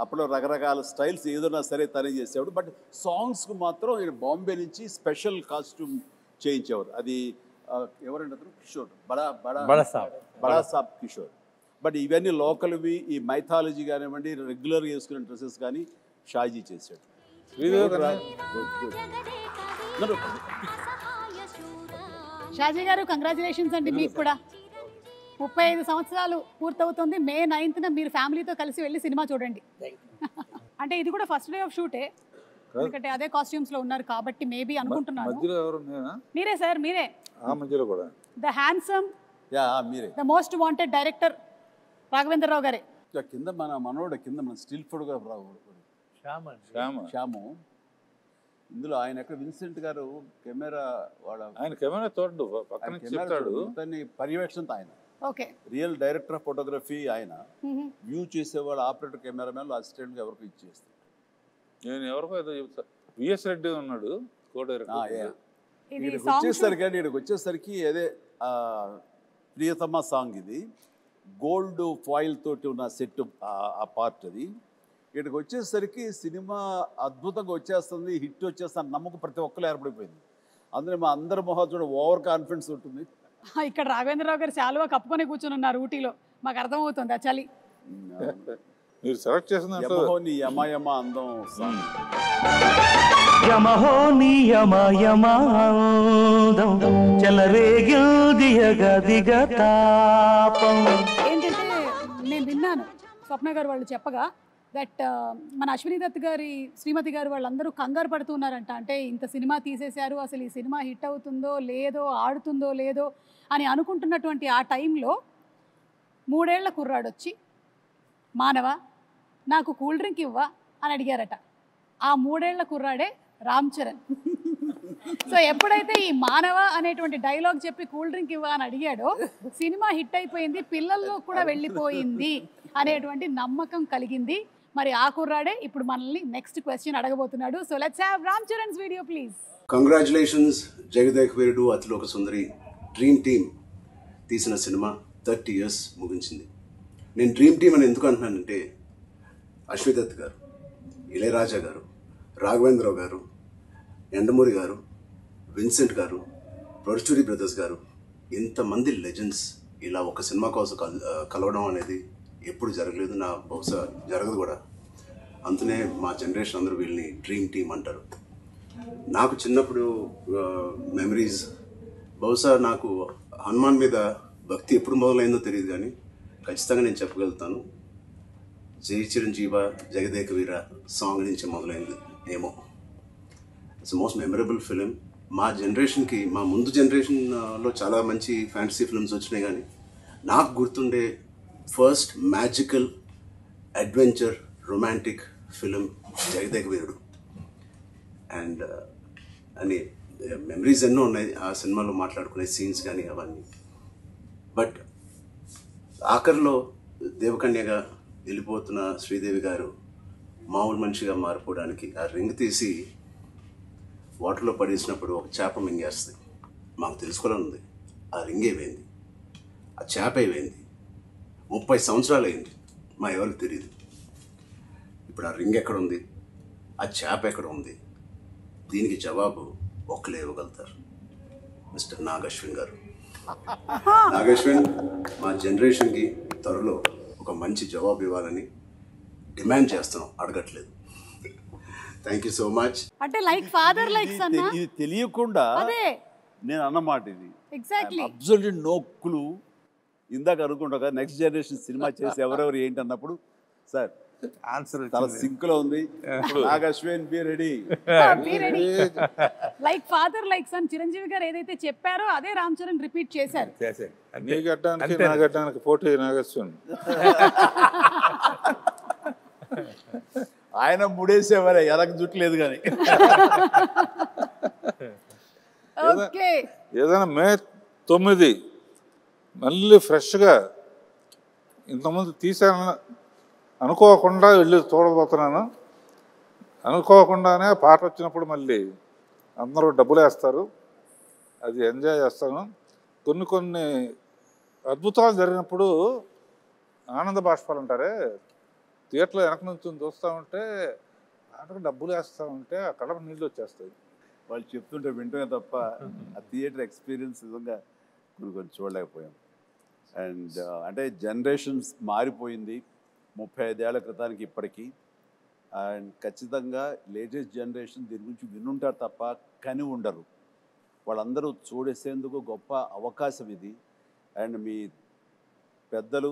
అప్పుడు రకరకాల స్టైల్స్ ఏదైనా సరే తనే చేసేవాడు. బట్ సాంగ్స్కు మాత్రం బాంబే నుంచి స్పెషల్ కాస్ట్యూమ్ చేయించేవారు. అది ఎవరంటే అతను కిషోర్, బడా సాబ్ కిషోర్. బట్ ఇవన్నీ లోకల్వి, ఈ మైథాలజీ కానివ్వండి, రెగ్యులర్గా వేసుకునే డ్రెస్సెస్ కానీ షాజీ చేశాడు. షాజీ గారు కంగ్రాచులేషన్స్ అండి. మీకు కూడా 35 సంవత్సరాలు పూర్తవుతుంది. మే 9న మీరు ఫ్యామిలీతో కలిసి వెళ్ళి సినిమా చూడండి. అంటే ఇది కూడా ఫస్ట్ డే ఆఫ్ షూటే, ఎందుకంటే అదే కాస్ట్యూమ్స్ లో ఉన్నారు కాబట్టి మేబీ అనుకుంటున్నాను. మీరే సార్, మీరే. The handsome, the most wanted director Raghavendra Rao గారే. కింద మన మనోడు, కింద మన స్టిల్ ఫోటోగ్రాఫర్ శ్యాము. ఇందులో ఆయన ఎక్కడ విన్సెంట్ గారు కెమెరా, ఆయన కెమెరా తోడు పక్కన చెప్తాడు, పర్యవేక్షణతో ఆయన okay. Real director of photography ఆయన. వ్యూ చేసేవాళ్ళు ఆపరేటర్, కెమెరామెన్, అసిస్టెంట్గా ఎవరికి ఇచ్చేస్తారు. నేను ఎవరికో ఏదో చెప్తా, విఎస్ రెడ్డి ఉన్నాడు కో డైరెక్టర్. ఇక్కడికి వచ్చేసరికి అదే ప్రియతమ సాంగ్ ఇది, గోల్డ్ ఫాయిల్ తోటి ఉన్న సెట్ ఆ పార్ట్ అది. ఇక్కడికి వచ్చేసరికి సినిమా అద్భుతంగా వచ్చేస్తుంది, హిట్ వచ్చేస్తుంది నమ్మకం ప్రతి ఒక్కరు ఏర్పడిపోయింది. అందులో మా అందరి మొహం ఓవర్ కాన్ఫిడెన్స్ ఉంటుంది. ఇక్కడ రాఘవేంద్రరావు గారు శాలువా కప్పుకొని కూర్చొని ఉన్నారు ఊటీలో, మాకు అర్థమవుతుంది ఆ చలి. మీరు సెలెక్ట్ చేసిన యమయమ అందం సాంగ్. యమహో నీ యమయమాందం చెలరేగిల్దియగ దిగతాపం. ఏంటంటే నేను విన్నాను స్వప్న గారు వాళ్ళు చెప్పగా దట్ మన అశ్విని దత్ గారి శ్రీమతి గారు వాళ్ళందరూ కంగారు పడుతున్నారంట. అంటే ఇంత సినిమా తీసేశారు, అసలు ఈ సినిమా హిట్ అవుతుందో లేదో, ఆడుతుందో లేదో అని అనుకుంటున్నటువంటి ఆ టైంలో 3 ఏళ్ల కుర్రాడొచ్చి మానవ నాకు కూల్ డ్రింక్ ఇవ్వా అని అడిగారట. ఆ 3 ఏళ్ల కుర్రాడే రామ్ చరణ్. సో ఎప్పుడైతే ఈ మానవ అనేటువంటి డైలాగ్ చెప్పి కూల్ డ్రింక్ ఇవ్వా అని అడిగాడో సినిమా హిట్ అయిపోయింది, పిల్లల్లో కూడా వెళ్ళిపోయింది అనేటువంటి నమ్మకం కలిగింది. మరి ఆ కుర్రాడే ఇప్పుడు మనల్ని నెక్స్ట్ క్వశ్చన్ అడగబోతున్నాడు. So let's have Ram Charan's video please. Congratulations Jagadeka Veerudu Athiloka Sundari dream team తీసిన సినిమా 30 years ముగించింది. నేను డ్రీమ్ టీమ్ అని ఎందుకు అంటున్నానంటే అశ్విని దత్ గారు, ఇళయరాజా గారు, రాఘవేంద్రరావు గారు, ఎండమూరి గారు, విన్సెంట్ గారు, పరుచూరి బ్రదర్స్ గారు, ఇంతమంది లెజెండ్స్ ఇలా ఒక సినిమా కోసం కలవడం అనేది ఎప్పుడు జరగలేదు, నా బహుశా జరగదు కూడా. అందునే మా జనరేషన్ అందరూ వీళ్ళని డ్రీమ్ టీమ్ అంటారు. నాకు చిన్నప్పుడు మెమరీస్, బహుశా నాకు హనుమాన్ మీద భక్తి ఎప్పుడు మొదలైందో తెలియదు, కానీ ఖచ్చితంగా నేను చెప్పగలుగుతాను జై చిరంజీవ జగదేక వీర సాంగ్ నుంచి మొదలైంది ఏమో. It's most memorable film. మా జనరేషన్కి, మా ముందు జనరేషన్లో చాలా మంచి ఫ్యాంటసీ ఫిల్మ్స్ వచ్చినాయి, కానీ నాకు గుర్తుండే first magical adventure romantic film Jagadeka Veerudu. And అని మెమరీస్ ఎన్నో ఉన్నాయి ఆ సినిమాలో, మాట్లాడుకునే సీన్స్ కానీ అవన్నీ. బట్ ఆఖరిలో దేవకన్యగా వెళ్ళిపోతున్న శ్రీదేవి గారు మామూలు మనిషిగా మారిపోవడానికి ఆ రింగ్ తీసి వాటర్లో పడేసినప్పుడు ఒక చేప మింగేస్తుంది. మాకు తెలుసుకోవాలని ఉంది ఆ రింగ్ ఏమైంది, ఆ చేప ఏమైంది. 30 సంవత్సరాలు అయింది, మా ఎవరికి తెలియదు. ఇప్పుడు ఆ రింగ్ ఎక్కడ ఉంది, ఆ చేప ఎక్కడ ఉంది, దీనికి జవాబు ఒక్కలే ఇవ్వగలుగుతారు, మిస్టర్ నాగశ్విన్ గారు. నాగశ్విన్ మా జనరేషన్కి త్వరలో ఒక మంచి జవాబు ఇవ్వాలని డిమాండ్ చేస్తున్నాం, అడగట్లేదు. Thank you so much. అంటే లైక్ ఫాదర్ లైక్ సన్. ఇది తెలియకుండా నేను అన్నమాట ఇది. Exactly absolute no clue. ఇందాక అనుకుంటా నెక్స్ట్ జనరేషన్ సినిమా చేసి ఎవరెవరు ఏంటి అన్నప్పుడు సార్ ఆన్సర్ చాలా సింక్ లో ఉంది. Nag Ashwin be ready. Like father like sun Chiranjeevi గారు ఏదైతే చెప్పారో అదే రామ్ చరణ్ రిపీట్ చేశారు. నీ గడ్డానికి నా గడ్డానికి పోటీ నాగశ్విన్. ఆయన ముడేసేవారే, ఎనకు జుట్లేదు కానీ. ఏదైనా మే 9 మళ్ళీ ఫ్రెష్గా ఇంతకుముందు తీసాను అనుకోకుండా వెళ్ళి చూడబోతున్నాను. అనుకోకుండానే పాట వచ్చినప్పుడు మళ్ళీ అందరూ డబ్బులు వేస్తారు, అది ఎంజాయ్ చేస్తాను. కొన్ని అద్భుతాలు జరిగినప్పుడు ఆనంద బాష్పాలు అంటారే, థియేటర్లో వెనక నుంచి చూస్తూ ఉంటే ఆటకు డబ్బులు వేస్తూ ఉంటే ఆ కడప నీళ్ళు వచ్చేస్తాయి. వాళ్ళు చెప్తుంటే వింటమే తప్ప ఆ థియేటర్ ఎక్స్పీరియన్స్ నిజంగా కొన్ని చూడలేకపోయాం. అండ్ అంటే జనరేషన్స్ మారిపోయింది 35 ఏళ్ల క్రితానికి ఇప్పటికీ. అండ్ ఖచ్చితంగా లేటెస్ట్ జనరేషన్ దీని గురించి వినుంటారు తప్ప కని ఉండరు. వాళ్ళందరూ చూడేసేందుకు గొప్ప అవకాశం ఇది. అండ్ మీ పెద్దలు,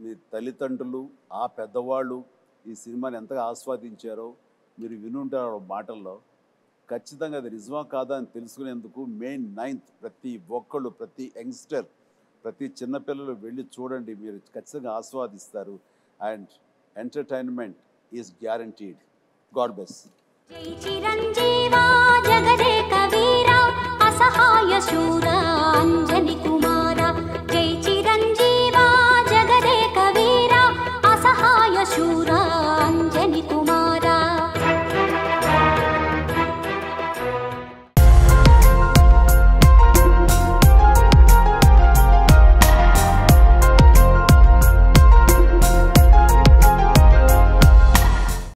మీ తల్లిదండ్రులు, ఆ పెద్దవాళ్ళు ఈ సినిమాని ఎంతగా ఆస్వాదించారో మీరు వినుంటారు మాటల్లో. ఖచ్చితంగా అది నిజమా కాదా అని తెలుసుకునేందుకు May 9th ప్రతి ఒక్కళ్ళు, ప్రతి యంగ్స్టర్, ప్రతి చిన్నపిల్లలు వెళ్ళి చూడండి, మీరు ఖచ్చితంగా ఆస్వాదిస్తారు. And entertainment is guaranteed. God bless. జై చిరంజీవా జగదేక వీరా అసహాయ శూర అంజని కుమార. జై చిరంజీవా శూరా అంజని కుమార